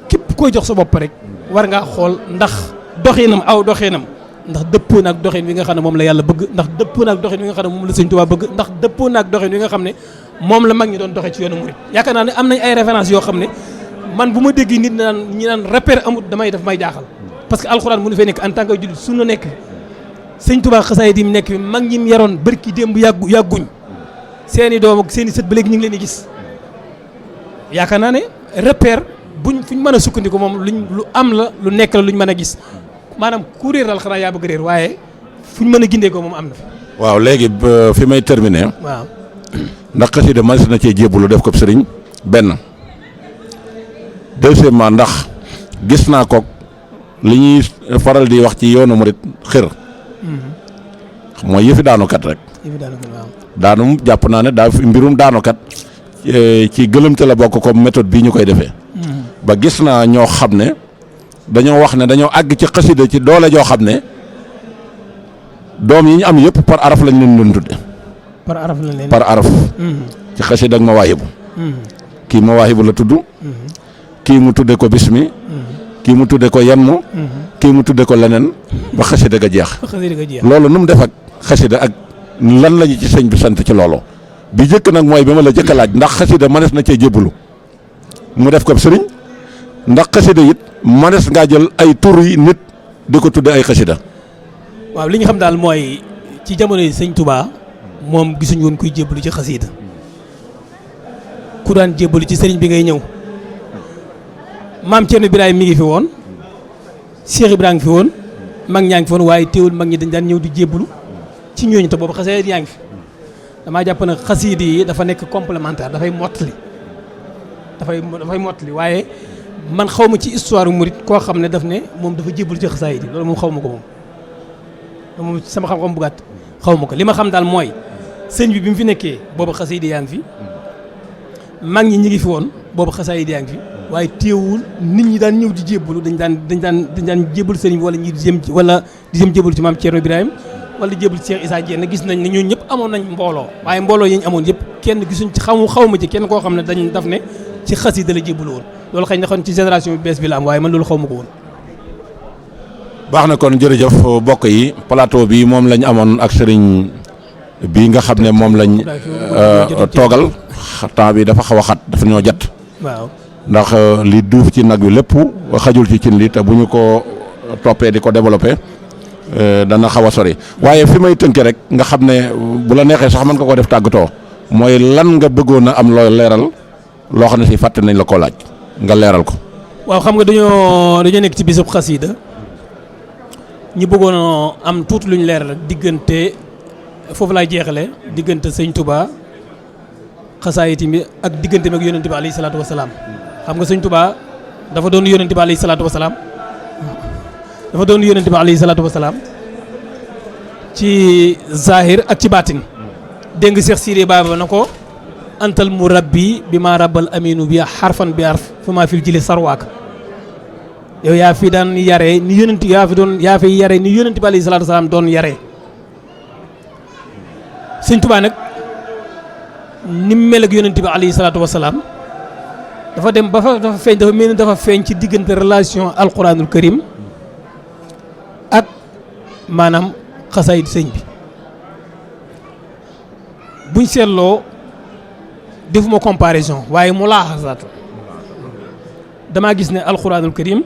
képp koy jox sa bopp rek war ngaa xool ndax doxinam ndax dëppoo naag doxin wi nga xam ne moom la yàlla bëgg ndax dëppoo naag doxin wi nga xam ne moom la Sëñ Tuubaa bëgg ndax dëppoo naag doxin wi nga xam ne moom la mag ñi doon doxee ci yoonu murit yaakaar naa ne am nañ ay références yoo xam ne man bu ma dégg nit ñi naan repère amut damay daf may jaaxal parce que alxuraan mënu fee nekk en tant que jullit sunna nekk Sëñ Tuubaa xasaay di mu nekk fi mag ñi mu yaroon bërki démb yàgguñ seeni doom ak seeni sët ba léegi ñu ngi leen di gis yaakaar naa ne repère fuñ mën a sukkandiku moom lu am la lu nekk la luñ mën a gis maanaam ku réer daal xanaa yaa bëgg réer waaye fuñ mën a gindee ko moom am na fi. waaw léegi fi may terminer. waaw ndax xasida mas na cee jébbalu def ko sëriñ benn deuxièmement ndax gis naa ko li ñuy faral di wax ci yoonu murit xër mooy yëfi daanukat rek. daanum jàpp naa ne daa fi mbirum daanukat ci gëlëmte la bokk comme méthode bii ñu koy defee. ba gis naa ñoo xam ne dañoo wax ne dañoo àgg ci xasida ci doole joo xam ne doom yi ñu am yëpp par araf lañ leen doon tudde par araf ci xasida ak mawaahibu kii mawaahibu la tudd kii mu tudde ko bismi kii mu tudde ko yanmu kii mu tudde ko leneen ba xasida ga jeex loolu nu mu def ak xasida ak lan lañu ci sëñ bi sant ci loolu bi jëkk nag mooy bi ma la jëkk a laaj ndax xasida mënees na cee jébbalu mu def ko sëriñ ndax xasida it mënees ngaa jël ay tur yi nit di ko tudde ay xasida. waaw li ñu xam daal mooy ci jamono yi sëñ Touba moom gisuñu woon kuy jébbalu ci xasida ku daan jébbalu ci sëriñ bi ngay ñëw maam Thierno Ibrahima mi ngi fi woon Cheikh Ibrahima ngi fi woon mag ñaa ngi fi woon waaye teewul mag ñi dañ daan ñëw di jébbalu ci ñooñu te boobu xasida yaa ngi fi damaa jàpp ne xasida yi dafa nekk complémentaire dafay mottali waaye man xaw ma ci histoire murit koo xam ne daf ne moom dafa jébbalu ci xasaayid yi loolu moom xaw ma ko moom sama xam-xam bu gàtt xaw ma ko li ma xam daal mooy sëñ bi mu fi nekkee boobu xasaayid yaa ngi fi mag ñi ngi fi woon boobu xasaayid yaa ngi fi waaye teewul nit ñi daan ñëw di jébbalu dañ daan jébbalu sëriñ bi wala ñi di jëm jébbalu ci maam Thierno Ibrahima wala di jébbalu ci Cheikh Issa Diène gis nañ ne ñooñu ñëpp amoon nañ mbooloo waaye mbooloo yi ñu amoon yëpp kenn gisuñ ci xaw ma ci kenn koo xam ne dañ daf ne ci xasida la jébbalu woon loolu xëy na xon ci génération bi bees bi la am waaye man loolu xaw ma ko woon. baax na kon jërëjëf mbokk yi plateau bi moom lañ amoon ak sëriñ bi nga xam ne moom lañ toogal temps bi dafa xaw a xat dafa ñoo jat waaw ndax li duuf ci nag wi lépp xajul ci cin li te bu ñu ko toppee di ko développé dana xaw a sori waaye fi may tënke rek nga xam ne bu la neexee sax mën nga ko def tàggatoo mooy lan nga bëggoon a am loo leeral loo xam ne si fàtte nañ la koo laaj nga leeral ko. waaw xam nga dañoo nekk ci bisub xasida ñu bëggoon am tuuti luñ leeral diggante foofu laay jeexale diggante sëñ Touba xasaayit mi ak diggante ak yonent bi alayhi salaatu wasalaam xam nga sëñ Touba dafa doon yonent bi alayhi salaatu wasalaam ci zahir ak ci baatin dégg nga Cheikh Siré Baba na ko antal murabbi bi ma rabbal aminu bi xarfan bi arf fa maa fil jili sarwaak yow yaa fi daan yaree ni yonent yaa fi yaree ni yonent bi alayhi salaatu wasalaam doon yaree sëñ Touba nag ni mu mel ak yonent bi alayhi salaatu wasalaam dafa dem ba fa dafa feeñ dafa mel ni dafa feeñ ci diggante relation alquranul karim ak maanaam xasaayid sëñ bi buñ seetloo defuma comparaison waaye mu laaxasaat damaa gis ne alquranul karim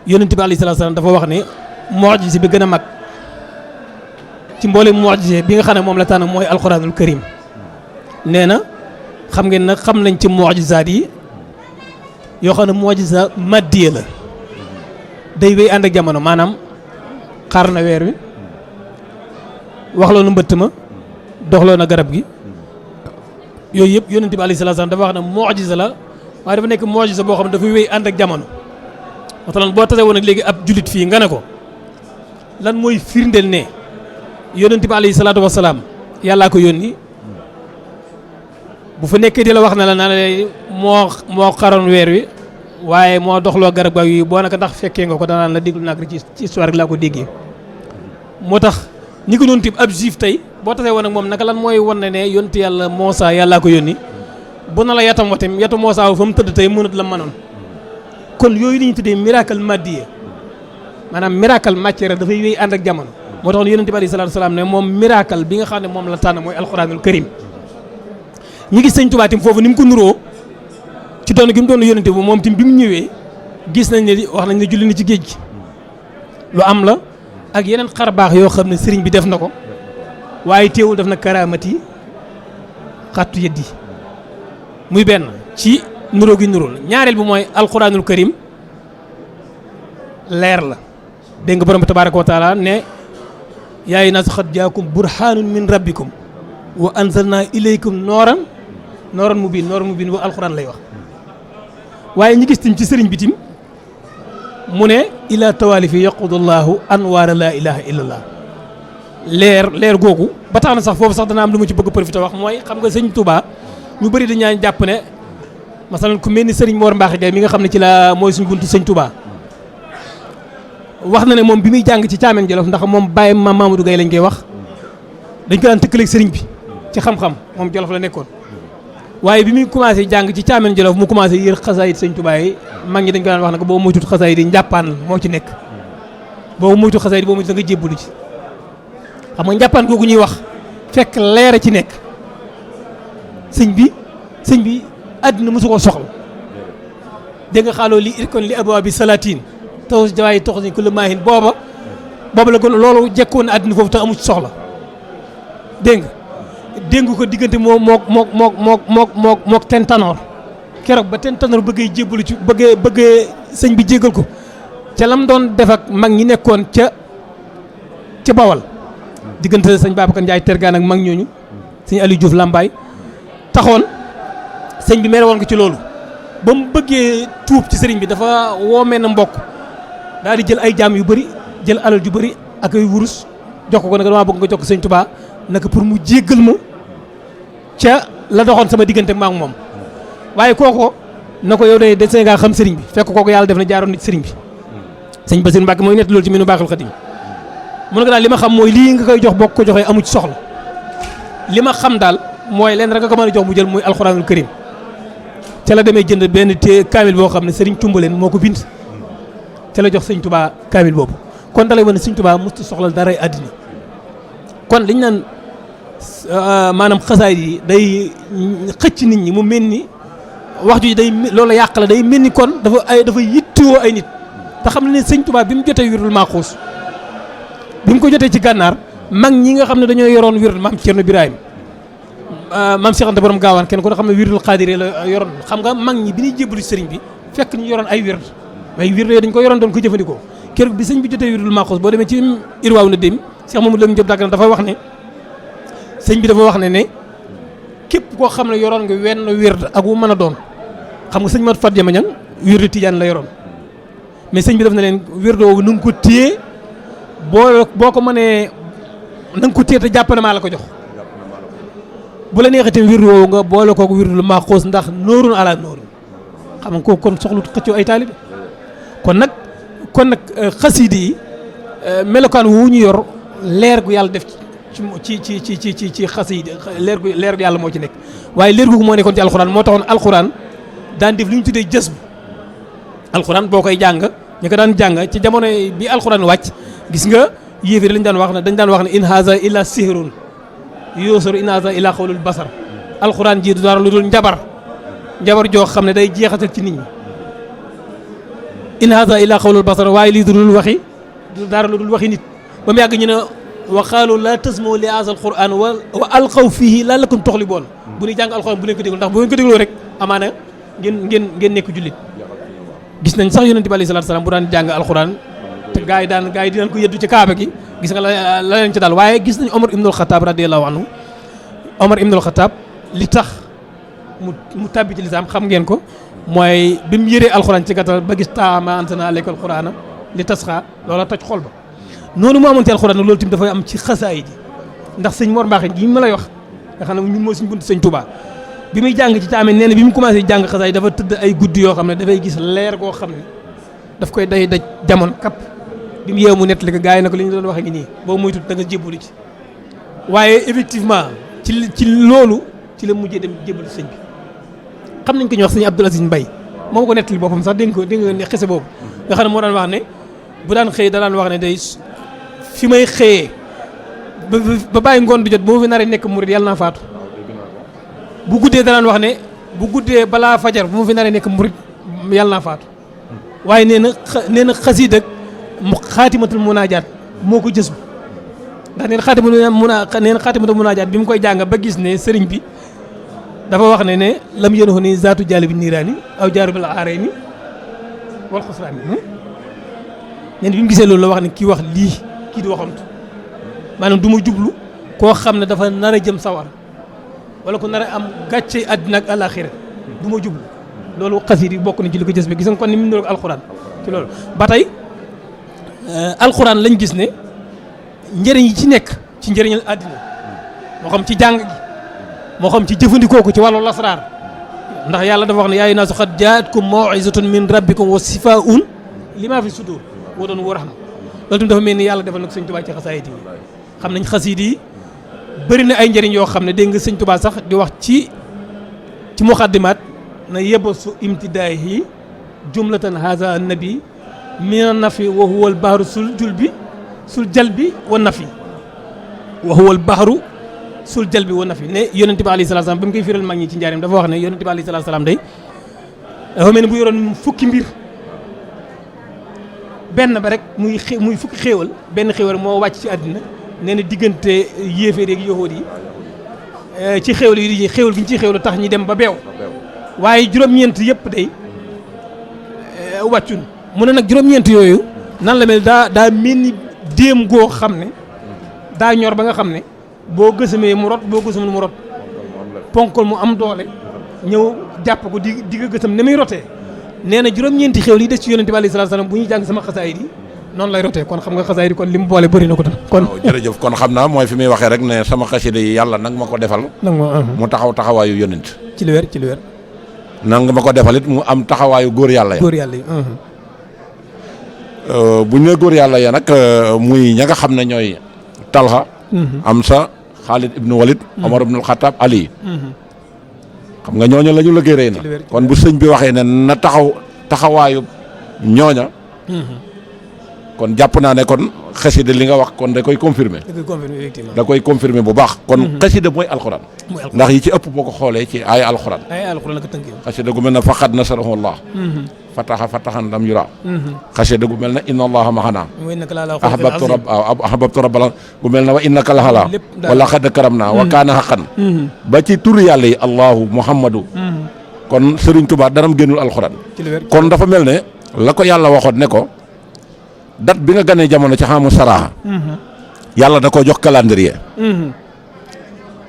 yonent bi alayhi salaatu wasalaam dafa wax ne mu'jiza bi gën a mag ci mboolem mu'jiza bi nga xam ne moom la tànn mooy alquranul karim nee na xam ngeen nag xam nañ ci mu'jizaat yi yoo xam ne mu'jiza maddiya la day wéy ànd ak jamono maanaam xaar na weer wi waxloo na mbëtt ma doxloo na garab gi yooyu yëpp yonent bi alayhi salaatu salaam dafa wax ne mu'jiza la waaye dafa nekk mu'jiza boo xam ne dafay wéy ànd ak jamono waxtaan boo tase woon ak léegi ab julit fii nga ne ko lan mooy firndeel ne yonent bi alayhi salaatu wasalaam yàllaa ko yónni bu fa nekkee di la wax na la naa moo xaroon weer wi waaye moo doxloo garab ga yi boo naka ndax fekkee nga ko danaan la déglu naag ci histoire laa ko déggee moo tax ñi ko doon tib ab juif tey boo tasee woon ak moom naka lan mooy wan ne yonent yàlla Muusaa yàllaa ko yónni bu na la yatam watam yatu Muusaa fa mu tëdd tey mënut la mënoon kon yooyu li ñu tuddee miracle maddiya maanaam miracle matière dafay wéy ànd ak jamono moo tax yonent bi alayhi salaatu salaam ne moom miracle bi nga xam ne moom la tànn mooy alquranul karim ñi gis sëñ Tuubaa tim foofu ni mu ko nuroo ci doon gi mu doon yonent bi moom tim bi mu ñëwee gis nañ ne wax nañ ne julli na ci géej gi lu am la ak yeneen xar baax yoo xam ne sëriñ bi def na ko waaye teewul def na karaamati xattu yeddi muy benn ci nuroo gi nuróol ñaareel bi mooy alquranul karim leer la dégg nga borom bi tabaaraka wa taala ne yaa ayyuhan naasu qad jaakum burhaanun min rabbikum wa anzalnaa ilaykum nooran mubiin wa alquran lay wax waaye ñi gis tim ci sëriñ bi tim mu ne ila tawaalifi yaqudullahu anwaara laa ilaha illallah leer googu ba tax na sax foofu sax dana am lu ma ci bëgg profité wax mooy xam nga sëñ Touba ñu bëri dañaa jàpp ne masalan ku mel ni Serigne Mor Mbacke Gueye mi nga xam ne ci la mooy suñu buntu sëñ Touba wax na ne moom bi muy jàng ci Thiamène Jolof ndax moom Baye Mamadou Gueye lañ koy wax dañ ko daan tëkkaleeg Serigne bi ci xam-xam moom Jolof la nekkoon waaye bi muy commencé jàng ci Thiamène Jolof mu commencé yër xasaayit sëñ Touba yi mag ñi dañ ko daan wax ne ko boo moytuwul xasaayit yi njàppaan moo ci nekk boo moytuwul xasaayit boo moytuwul da nga jébbalu ci xam nga njàppaan googu ñuy wax fekk leer a ci nekk sëñ bi àddina mosu koo soxla dégg nga xaaloo li irkon li abwa bi salatin taw jawaay tox ni ku la maahin booba la gën loolu jekkoon na àddina foofu te amu ci soxla dégg ko diggante mook ten tanoor keroog ba ten tanoor bëggee jébbalu ci bëggee sëñ bi jéggal ko ca lam doon def ak mag ñi nekkoon ca Bawal diggante sëñ Babacar Ndiaye Tergaan ak mag ñooñu sëñ Aliou Diouf Lambaye taxoon sëñ bi mere woon ko ci loolu ba mu bëggee tuub ci sëriñ bi dafa woo mel na mbokk daal di jël ay jaam yu bëri jël alal ju bëri ak ay wurus jox ko nag damaa bëgg nga jox ko sëñ Touba naka pour mu jéggal ma ca la doxoon sama diggante ma ak moom waaye kooko na ko yow de Sénégal xam sëriñ bi fekk kooku yàlla def na jaaroon nit sëriñ bi sëñ Bassirou Mbacke mooy nett loolu ci minu baaxul xadim mun nga daal li ma xam mooy lii nga koy jox boo ko joxee amu ci soxla li ma xam daal mooy leen rek nga ko mën a jox mu jël muy alxuraanul karim ca la demee jënd benn kaamil boo xam ne sëriñ Tumbaleen moo ko bind ca la jox sëñ Touba kaamil boobu kon dalay wane sëñ Touba musta soxla daray àddina kon liñ naan maanaam xasaay yi day xëcc nit ñi mu mel ni wax ju day loolu yàq la day mel ni kon dafa yittewoo ay nit te xam ne sëñ Touba bi mu jotee wirdul Maaxuus bi mu ko jotee ci gànnaar mag ñi nga xam ne dañoo yoroon wird maam Cerno Birahim maam Cheikh Anta borom gaawaan kenn ko xam ne wirdul xaadire la yoroon xam nga mag ñi bi ñuy jébbalu sëriñ bi fekk ñu yoroon ay wird waaye wird yooyu dañ ko yoroon doon ko jëfandikoo keroog bi sëñ bi jotee wirdul Maaxuus boo demee ci irwaaw na dem Cheikh Mamadou Lamine Diop Dagana dafa wax ne sëñ bi dafa wax ne képp koo xam ne yoroon nga wenn wird ak wu mën a doon xam nga sëñ Mat Fat Jama Ñang wird Tijaan la yoroon mais sëñ bi daf na leen wird woowu nu nga ko téye boo ko mënee na nga ko téye te jàpp na maa la ko jox bu la neexee tamit wirdu woowu nga boole kooku wirdul Maaxuus ndax nóorun ala nóorun xam nga kooku kon soxlu xëccoo ay taalibe kon nag xasiidi yi melokaan wu ñu yor leer gu yàlla def ci xasiidi leer gu yàlla moo ci nekk waaye leer gu moo nekkoon ci alxuraan moo taxoon alxuraan daan def li ñu tuddee jës bu alxuraan boo koy jàng ñu ko daan jàng ci jamono bi alxuraan wàcc gis nga yéefar lañ daan wax ne dañ daan wax ne in haza illa sihrun yoosaru in haza illa xawlul basar alxuraan ji du dara lu dul njabar joo xam ne day jeexatal ci nit ñi in haza illa xawlul basar waaye lii du dara lu dul waxi nit ba mu yàgg ñu ne wa qaalu laa tasma'u li haza alquran wa alqaw fihi la'allakum tuxliboon bu ñuy jàng alxuraan bu leen ko déglu ndax bu ngeen ko dégloo rek amaana ngeen nekk jullit gis nañ sax yonent bi alayhi salaatu salaam bu daan jàng alxuraan te gaa yi dinañ ko yëddu ci kaaba gi gis nga la leen ci daal waaye gis nañ Omar ibnul Xataab radiyallahu anhu Omar ibnul Xataab li tax mu tàbbi ci lislaam xam ngeen ko mooy bi mu yëree alxuraan ci gàttal ba gis taama anzalnaa alayka alxuraana li tasxaa loola toj xol ba noonu mu amoon ci alxuraan nag loolu tamit dafay am ci xasaayid yi ndax sëñ Mor Mbaaxe gi ma lay wax nga xam ne ñun mooy suñu buntu sëñ Touba bi muy jàng ci Thiamène nee na bi mu commencé jàng xasaayid dafa tëdd ay guddi yoo xam ne dafay gis leer goo xam ne daf koy day daj jamono kapp bi mu yeewu mu nettali ko gars yi na ko li ñu doon waxee ngi nii boobu muy tut da nga jébbalu ci waaye effectivement ci loolu ci la mujjee dem jébbalu sëñ bi xam nañ ko ñu wax sëñ Abdoul Aziz Mbaye moom ko nettali boppam sax dégg nga xese boobu nga xam ne moo daan wax ne bu daan xëy da daan wax ne day fi may xëyee ba bàyyi ngoon du jot bu ma fi naree nekk murid yàlla naa faatu bu guddee da daan wax ne bu guddee balaa fajar bu ma fi naree nekk murid yàlla naa faatu waaye nee na xasiid ak xaatimatul munaajaat moo ko jës bu ndax nee na xaatimatul munaajaat bi mu koy jàng ba gis ne sëriñ bi dafa wax ne lam yéen ni zaatu jaalibi niiraani aw jaarubal aarayni wal xusraani nee na bi mu gisee loolu la wax ne kii wax lii kii di waxantu maanaam du ma jublu koo xam ne dafa nar a jëm sawar wala ko nar a am gàcce àddina ak àllaaxira du ma jublu loolu xasiid yi bokk na ci li ko jës bi gis nga kon ni mu niroog alxuraan ci loolu ba tey alxuraan lañ gis ne njëriñ yi ci nekk ci njëriñal àddina moo xam ci jàng gi moo xam ci jëfandikoo ko ci wàllu lasraar ndax yàlla dafa wax ne yaa ayyuhan naasu qad jaa'atkum maw'izatun min rabbikum wa shifaa'un limaa fi sudur wa hudan wa rahma loolu tamit dafa mel ni yàlla defal na ko sëñ Tuubaa ci xasaayid yi xam nañ xasiid yi bëri na ay njëriñ yoo xam ne dégg nga sëñ Tuubaa sax di wax ci muqaddimaat na yebasu imtidaahi jumlatan haza annabi mina nafi wa huwa al bahru sul jalbi wa nafi wa huwa al bahru sul jalbi wa nafi ne yonente bi alayhi salaatu salaam ba mu koy firal mag ñi ci njaarim dafa wax ne yonente bi alayhi salaatu salaam day dafa mel ni bu yoroon fukki mbir benn ba rek muy fukki xéewal benn xéewal moo wàcc ci àddina nee na diggante yéeféer ak yahuud yi ci xéewal yi xéewal gi ñu ciy xéewal tax ñi dem ba beew waaye juróom-ñeent yëpp day wàccun mu ne nag juróom-ñeent yooyu nan la mel daa mel ni déem goo xam ne daa ñor ba nga xam ne boo gësamee mu rot boo gësamul mu rot ponkol mu am doole ñëw jàpp ko di nga gësam ne muy rotee nee na juróom-ñeenti xéewal yi des ci yonente bi alayhi salaatu salaam bu ñuy jàng sama xasaayid yi noonu lay rotee kon xam nga xasaayid yi kon li mu boole bëri na ko tam kon jërëjëf kon xam naa mooy fi muy waxee rek ne sama xasida yi yàlla nag ma ko defal mu taxaw taxawaayu yonent ci lu wér nang ma ko defal it mu am taxawaayu góor yàlla ya bu ñu nee góor yàlla ya nag muy ña nga xam ne ñooy Talha Amsa Xaalid ibnu Walid Omar ibnul Xataab Ali xam nga ñooña la ñu liggéey rëy na kon bu sëñ bi waxee ne na taxawaayu ñooña kon jàpp naa ne kon xasida li nga wax kon da koy confirmer da koy confirmer bu baax kon xasida mooy alxuraan ndax yi ci ëpp boo ko xoolee ci ay alxuraan la ko tënkee xasida gu mel ne faqad nasarahu Allah fatahan lam yura xasida gu mel ne inna allaha maxana ahbabtu rabbal gu mel ne wa innaka lahala wa laqad karamna wa kaana haqqan ba ci turu yàlla yi allahu muhammadu kon Sëriñ Tuubaa daram génnul alxuraan kon dafa mel ne la ko yàlla waxoon ne ko date bi nga ganee jamono ci xamu saraaxa yàlla da ko jox calendrier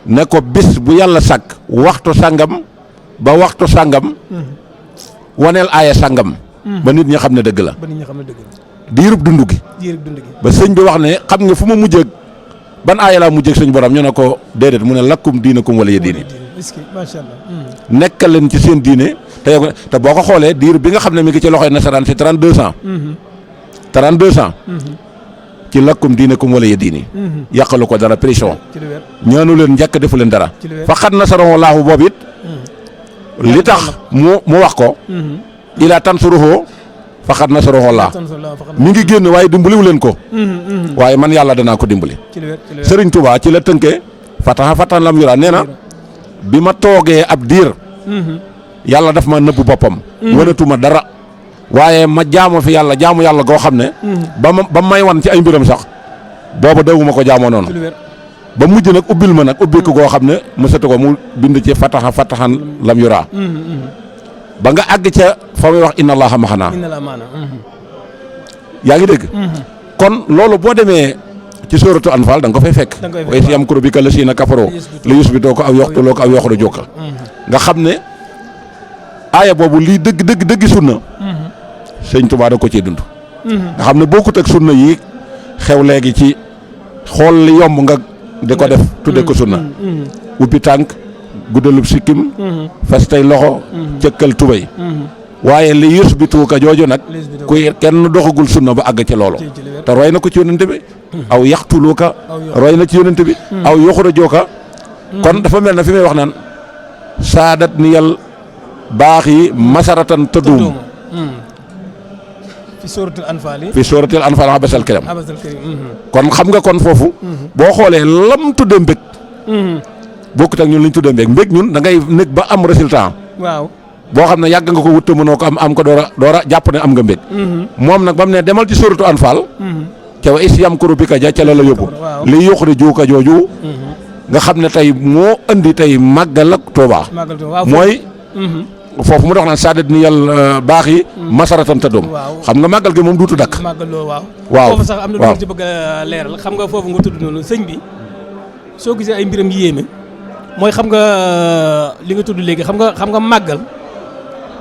ne ko bis bu yàlla sàkk waxtu sàngam ba waxtu sàngam waneel aaya sàngam ba nit ñi xam ne dëgg la diirub dund gi ba sëñ bi wax ne xam nga fu ma mujjee ban aaya laa mujjee suñu borom ñu ne ko déedéet mu ne lakkum diinakum wala ya diini nekkal leen ci seen diine te boo ko xoolee diir bi nga xam ne mi ngi ci loxoy nasaraan si 32 ans 32 ans ci lakkum diinakum wala ya diini yàqalu ko dara pression ñaanu leen njëkk defu leen dara fa xat nasarahu laahu boobu it li tax mu wax ko ila tansuruhu fa xat nasarahu laa mi ngi génn waaye dimbaliwu leen ko waaye man yàlla danaa ko dimbali Sëriñ Tuubaa ci la tënkee fatahan lam yura nee na bi ma toogee ab diir yàlla daf ma nëbb boppam wanatuma dara waaye ma jaamu fi yàlla jaamu yàlla goo xam ne ba may wan ci ay mbiram sax booba dawuma ko jaamoo noonu ba mujj nag ubbil ma nag ubbil ko goo xam ne mësatu ko mu bind ci fatahan lam yura ba nga àgg ca fa muy wax inna allaha maxanaa yaa ngi dégg kon loolu boo demee ci sóoratu anfal da nga ko fay fekk wa iz yamkuru bika llaziina kafaroo li yusbitoo ko aw yaqtuloo ko aw yuxrijoo ko nga xam ne aaya boobu lii dëgg sunna sëñ Tuubaa da ko ciy dund nga xam ne bokkut ak sunna yi xew léegi ci xool li yomb nga di ko def tudde ko sunna ubbi tànk guddalub sikkim fas tey loxo cëkkal tubay waaye li yusbituuka jooju nag kuy kenn doxagul sunna ba àgg ci loolu te roy na ko ci yonente bi aw yaxtuluuka roy na ci yonente bi aw yuxrijooka kon dafa mel na fi may wax naan saadat ni yal baax yi masaratan tëdduum fi sóoratil anfaal abasal kiram kon xam nga kon foofu boo xoolee lam tudde mbég bokkut ak ñun liñ tudde mbég ñun da ngay nekk ba am résultat boo xam ne yàgg nga ko wut te mënoo ko am ko door a jàpp ne am nga mbég moom nag ba mu ne demal ci sóoratu anfaal ca wa is yamkuru bika ja ca la yóbbu li yuxrijuuka jooju nga xam ne tey moo indi tey màggal ak Tuubaa mooy foofu mu dox naan saadat ni yàlla baax yi masaratan te doom xam nga màggal gi moom duutu dakk waaw foofu sax am na lu ci bëgg a leeral xam nga foofu nga tudd noonu sëñ bi soo gisee ay mbiram yéeme mooy xam nga li nga tudd léegi xam nga màggal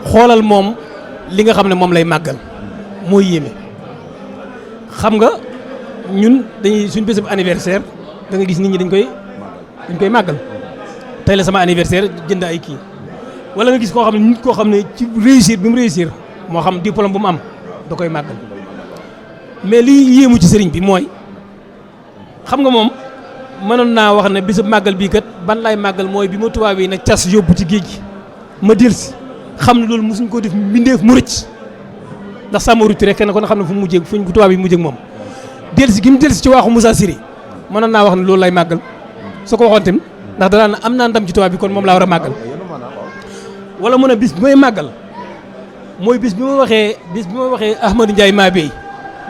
xoolal moom li nga xam ne moom lay màggal mooy yéeme xam nga ñun dañuy suñ bésub anniversaire da nga gis nit ñi dañ koy màggal tey la sama anniversaire jënd ay kii wala nga gis koo xam ne nit koo xam ne ci réussir bi mu réussir moo xam diplôme bu mu am da koy màggal mais li yéemu ci sëriñ bi mooy xam nga moom mënoon naa wax ne bisub màggal bii kat ban laay màggal mooy bi ma tubaab yi ne cas yóbbu ci géej gi ma dellusi xam ne loolu mosuñ koo def mbindeef mu rëcc ndax sama rutti rek kenn ko na xam ne fu mu mujjee fuñ tubaab yi mujjee ak moom dellusi gi mu dellusi ci waaxu Moussa Siri mënoon naa wax ne loolu lay màggal su ko waxoon tamit ndax danaa am naa ndam ci tubaab bi kon moom laa war a màggal wala mu ne bis bi may màggal mooy bis bi ma waxee Ahmadou Ndiaye maa béy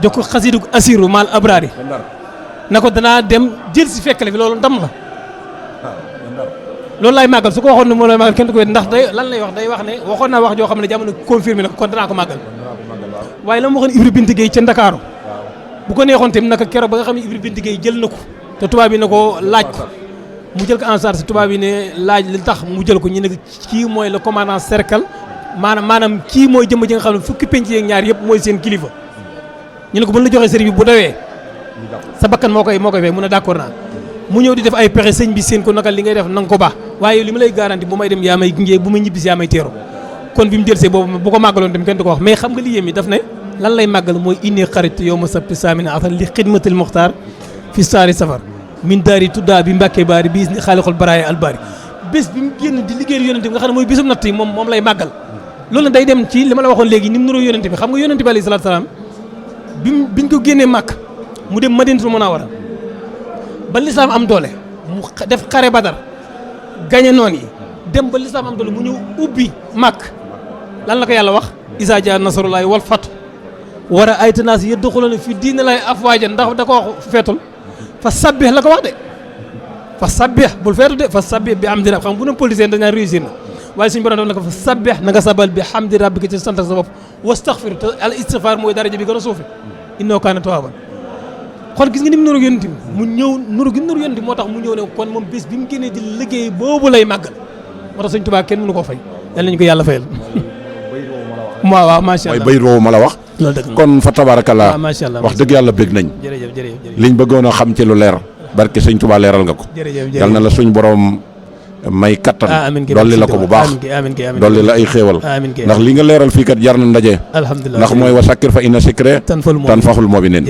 jox ko xasidu asiru mal abrari na ko danaa dem jël si fekkale fi loolu ndam la loolu laay màggal su ko waxoon ne moo lay màggal kenn du ko wet ndax day lan lay wax day wax ne waxoon naa wax joo xam ne jamono confirmé na ko kon danaa ko màggal waaye la ma waxoon Ibra Binti Gueye ca Ndakaaru bu ko neexoon tamit naka keroog ba nga xam ne Ibra Binti Gueye jël na ko te tubaab yi na ko laaj ko mu jël ko en charge tubaab yi ne laaj li tax mu jël ko ñu ne kii mooy le commandant cercle maanaam kii mooy jëmm ji nga xam ne fukki penc yeeg ñaar yëpp mooy seen kilifa ñu ne ko bu la joxee sëriñ bi bu dawee sa bakkan moo koy fay mun a d'accord naa mu ñëw di def ay pexe sëñ bi seen ko naka li ngay def na nga ko baax waaye li ma lay garanti bu may dem yaa may gunge bu may ñibbisi yaa may teeru kon bi mu jëlsee boobu bu ko màggaloon dem kenn du ko wax mais xam nga li yéem yi daf ne lan lay màggal mooy inni xarit yow ma sappi saamina atan li xidmatil muxtaar fi saari safar min daari tuddaa bi mbàkkee baari bi ni xaalixul baraaya albaari bés bi mu génn di liggéeyal yonente bi nga xam ne mooy bésum natt yi moom lay màggal loolu na day dem ci li ma la waxoon léegi ni mu nuroo yonente bi xam nga yonente bi alayhi salaatu salaam biñ ko génnee màkk mu dem Madinatul Munawwara ba lislaam am doole mu def xare Badar gañe noon yi dem ba lislaam am doole mu ñëw ubbi màkk lan la ko yàlla wax izaa jaa nasrullaahi wal fath wa ra'ayta naas yadxuluuna fi diinillaahi afwaajan ndax da ko wax feetul fa sabbih la ko wax de fa sabbih bul feetu de fa sabbih bi hamdi rabbika xam bu ne politicien dañaa réussir na waaye suñu borom def na ko fa sabbih na nga sabal bi hamdi rabbika ci sant sa bopp wastaghfir te al istighfar mooy daraja bi gën a suufe innahu kaana tawwaaban xool gis nga ni mu nuru yonent bi mu ñëw nuru gi nuru yonent bi moo tax mu ñëw ne kon moom bés bi mu génnee di liggéey boobu lay màggal moo tax Sëñ Tuubaa kenn mënu koo fay yal nañu ko yàlla fayal waaw macha allah mooy bayit woowu ma la wax loolu dëgg kon fa tabarakallah macha allah wax dëgg yàlla bég nañ jërëjëf liñ bëggoon a xam ci lu leer barke Sëñ Tuubaa leeral nga ko yal na la suñ borom may kattan dolli la ko bu baax dolli la ay xéewal ndax li nga leeral fii kat jar na ndaje alhamdulilah ndax mooy wa sakkir fa inna sikre tanfaxul mu'miniin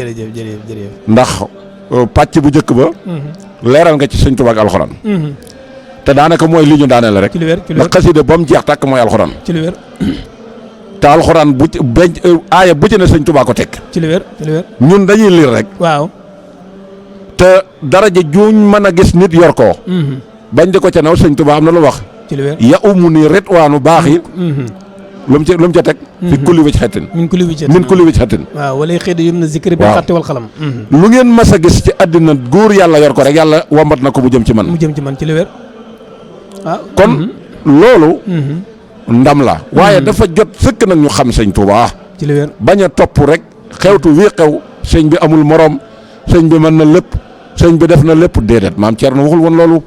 ndax pàcc bu njëkk ba leeral nga ci Sëñ Tuubaa ak alxuraan te daanaka mooy li ñu daane la rek ndax xasida ba mu jeex tàkk mooy alxuraan te alxuraan bu aaya bu ci ne Sëñ Tuubaa ko teg ci li wér ñun dañuy liir rek waaw te daraja juñ mën a gis nit yor ko bañ di ko ca naw Sëñ Tuubaa am na lu wax ya umu ni ritwaanu baax yi lu mu ca teg fi kulli wëcc xettin min kulli wëcc xettin waaw wala xëy na yëm na zikri bi xatti wal xalam lu ngeen mas a gis ci àddina góor yàlla yor ko rek yàlla wambat na ko mu jëm ci man ci li wér waaw kon loolu ndam la waaye dafa jot sëkk nag ñu xam Sëñ Tuubaa ci li wér bañ a topp rek xewtu wii xew sëñ bi amul morom sëñ bi mën na lépp sëñ bi def na lépp déedéet maam Thierno waxul woon loolu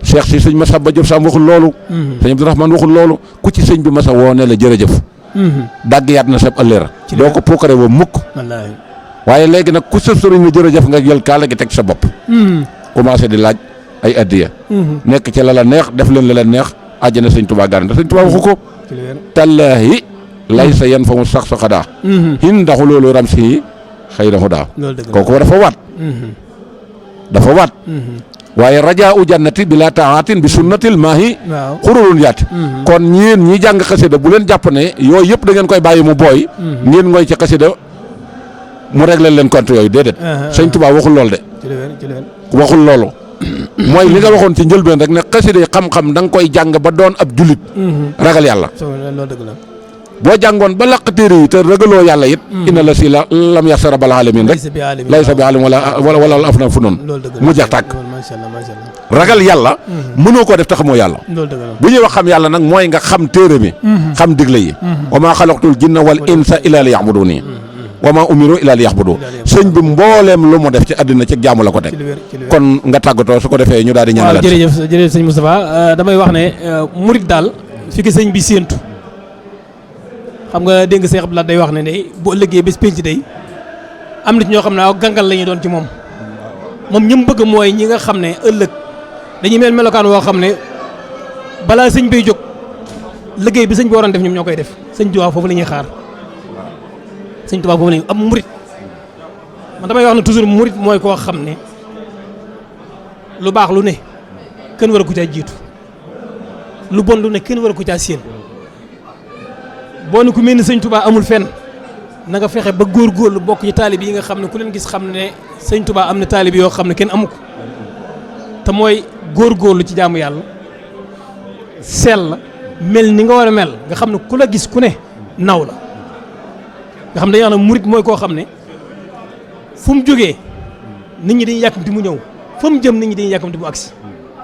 Cheikh si sëñ Massamba Diop Sam waxul loolu sëñ Abdourahmane waxul loolu ku ci sëñ bi masa woone la jërëjëf dagg yaat na sab ëllëra doo ko puukare ba mukk waaye léegi nag ku sa sëriñ la jërëjëf nga jël kaala gi teg sa bopp commencé di laaj ay addiya nekk ci la la neex def leen la leen neex àjjana Sëñ Tuubaa gaar ndax Sëñ Tuubaa waxu ko tallaahi lay sa yan fa mu sax sa xadaa hin ndaxu loolu ram si xëy na xudaa kooku dafa waat waaye rajaa u jannati bi laa taatin bi sunnatil maahi xurulun yaati kon ñeen ñi jàng xasida bu leen jàpp ne yooyu yëpp da ngeen koy bàyyi mu booy ngeen ngoy ci xasida mu réglé leen compte yooyu déedéet Sëñ Tuubaa waxul loolu de waxul loolu mooy li nga waxoon ci njëlbeen rek ne xasida yi xam-xam da nga koy jàng ba doon ab julit ragal yàlla boo jàngoon ba laq téere yi te ragaloo yàlla it inna la si la lam yax sa rabal alamin rek laysa bi alim wala af na fu noonu mu jeex tàkk ragal yàlla mënoo koo def te xamoo yàlla bu ñuy wax xam yàlla nag mooy nga xam téere mi xam digle yi wa maa xalaqtul jinna wal insa illa li yaxbuduni wa maa umiru illa li yaxbudu sëñ bi mbooleem lu mu def ci àddina ci jaamu la ko teg kon nga tàggatoo su ko defee ñu daal di ñaanal jërëjëf sëñ Moustapha damay wax ne murit daal fi ki sëñ bi séentu xam nga dégg nga Seex Abdou Lahad day wax ne bu ëllëgee bés penc day am na ci ñoo xam ne aw gàngal la ñuy doon ci moom moom ñëm bëgg mooy ñi nga xam ne ëllëg dañuy mel melokaan woo xam ne balaa sëñ bay jóg liggéey bi sëñ bi waroon def ñoom ñoo koy def sëñ Tuubaa foofu la ñuy xaar sëñ Tuubaa foofu la ñuy am murit man damay wax ne toujours murit mooy koo xam ne lu baax lu ne kenn war a ko caa jiitu lu bon lu ne kenn war a ko caa séen boo ne ku mel ni sëñ Tuubaa amul fenn na nga fexe ba góorgóorlu bokk ci taalib yi nga xam ne ku leen gis xam ne sëñ Tuubaa am na taalib yoo xam ne kenn amu ko te mooy góorgóorlu ci jaamu yàlla sell mel ni nga war a mel nga xam ne ku la gis ku ne naw la nga xam ne dañuy wax ne murit mooy koo xam ne fu mu jógee nit ñi dañuy yàkkamti mu ñëw fa mu jëm nit ñi dañuy yàkkamti mu agsi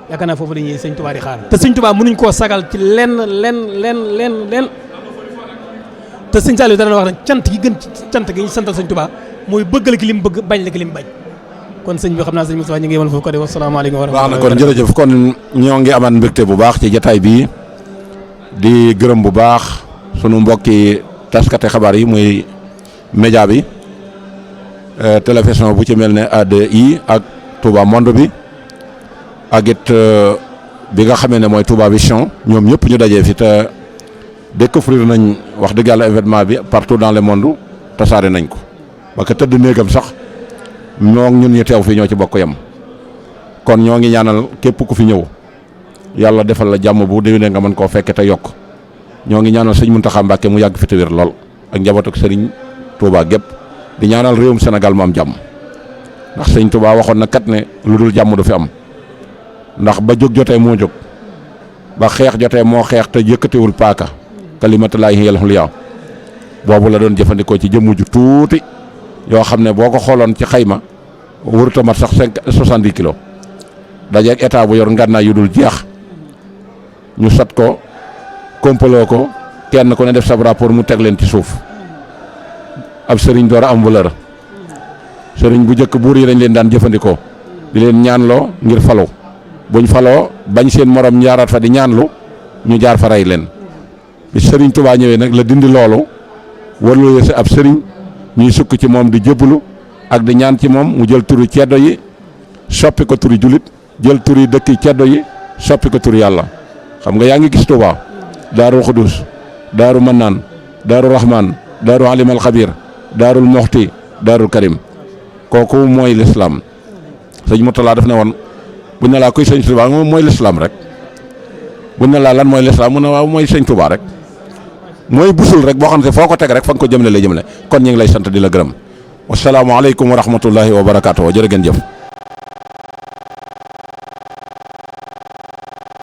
yaakaar naa foofu dañuy sëñ Tuubaa di xaar te sëñ Tuubaa mënuñ koo sagal ci lenn te sëñ Saliou dana wax ne cant gi gën ci cant gi ñu santal sëñ Tuubaa mooy bëgg la ki lim bëgg bañ la ki lim bañ kon sëñ bi xam naa sëñ Moustapha ñu ngi yemal foofu ko de wasalaamaaleykum wa rahmatulah. baax na kon jërëjëf kon ñoo ngi amaat mbégte bu baax ci jataay bii di gërëm bu baax sunu mbokki taskate xabaar yi muy média bi télévision bu ci mel ne ADI ak Touba Monde bi ak it bi nga xamee ne mooy Touba Vision ñoom ñëpp ñu dajee fi te découvrir nañ wax dëgg yàlla événement bi partout dans le monde tasaare nañ ko ba ka tëdd néegam sax ñoo ñun ñu teew fii ñoo ci bokk yam kon ñoo ngi ñaanal képp ku fi ñëw yàlla defal la jàmm bu déwénee nga mën koo fekke te yokk ñoo ngi ñaanal sëñ Muntaxa Mbàkke mu yàgg fi te wér lool ak njaboot ak sëriñ Touba gépp di ñaanal réewum Sénégal mu am jàmm ndax sëñ Touba waxoon na kat ne lu dul jàmm du fi am ndax ba jóg jotee moo jóg ba xeex jotee moo xeex te yëkkatiwul paaka kalimatullaahi hiyal ulyaa boobu la doon jëfandikoo ci jëmm ju tuuti yoo xam ne boo ko xooloon ci xayma wërta mat sax 70 kilos dajeeg état bu yor ngànnaay yu dul jeex ñu sat ko kompaloo ko kenn ku ne def sab rapport mu teg leen ci suuf ab sëriñ door a am valeur sëriñ bu njëkk buur yi dañ leen daan jëfandikoo di leen ñaanloo ngir falu buñ faloo bañ seen morom jaaraat fa di ñaanlu ñu jaar fa rey leen bi sëriñ Tuubaa ñëwee nag la dindi loolu warloo si ab sëriñ ñuy sukk ci moom di jébbalu ak di ñaan ci moom mu jël turi ceddo yi soppi ko turi julit jël turi dëkki ceddo yi soppi ko turi yàlla xam nga yaa ngi gis Tuubaa daaru xudus daaru mannaan daaru rahmaan daaru alimal xabir daarul moxti daarul karim kooku mooy lislaam sëñ Murtala daf ne woon buñ ne laa koy sëñ Tuubaa moom mooy lislaam rek buñ ne laa lan mooy lislaam mu ne waaw mooy sëñ Tuubaa rek mooy busul rek boo xam ne foo ko teg rek fa nga ko jëmle lay jëmle kon ñu ngi lay sant di la gërëm wasalaamualeykum wa rahmatullahi wa barakaatu jërë ngeen jëf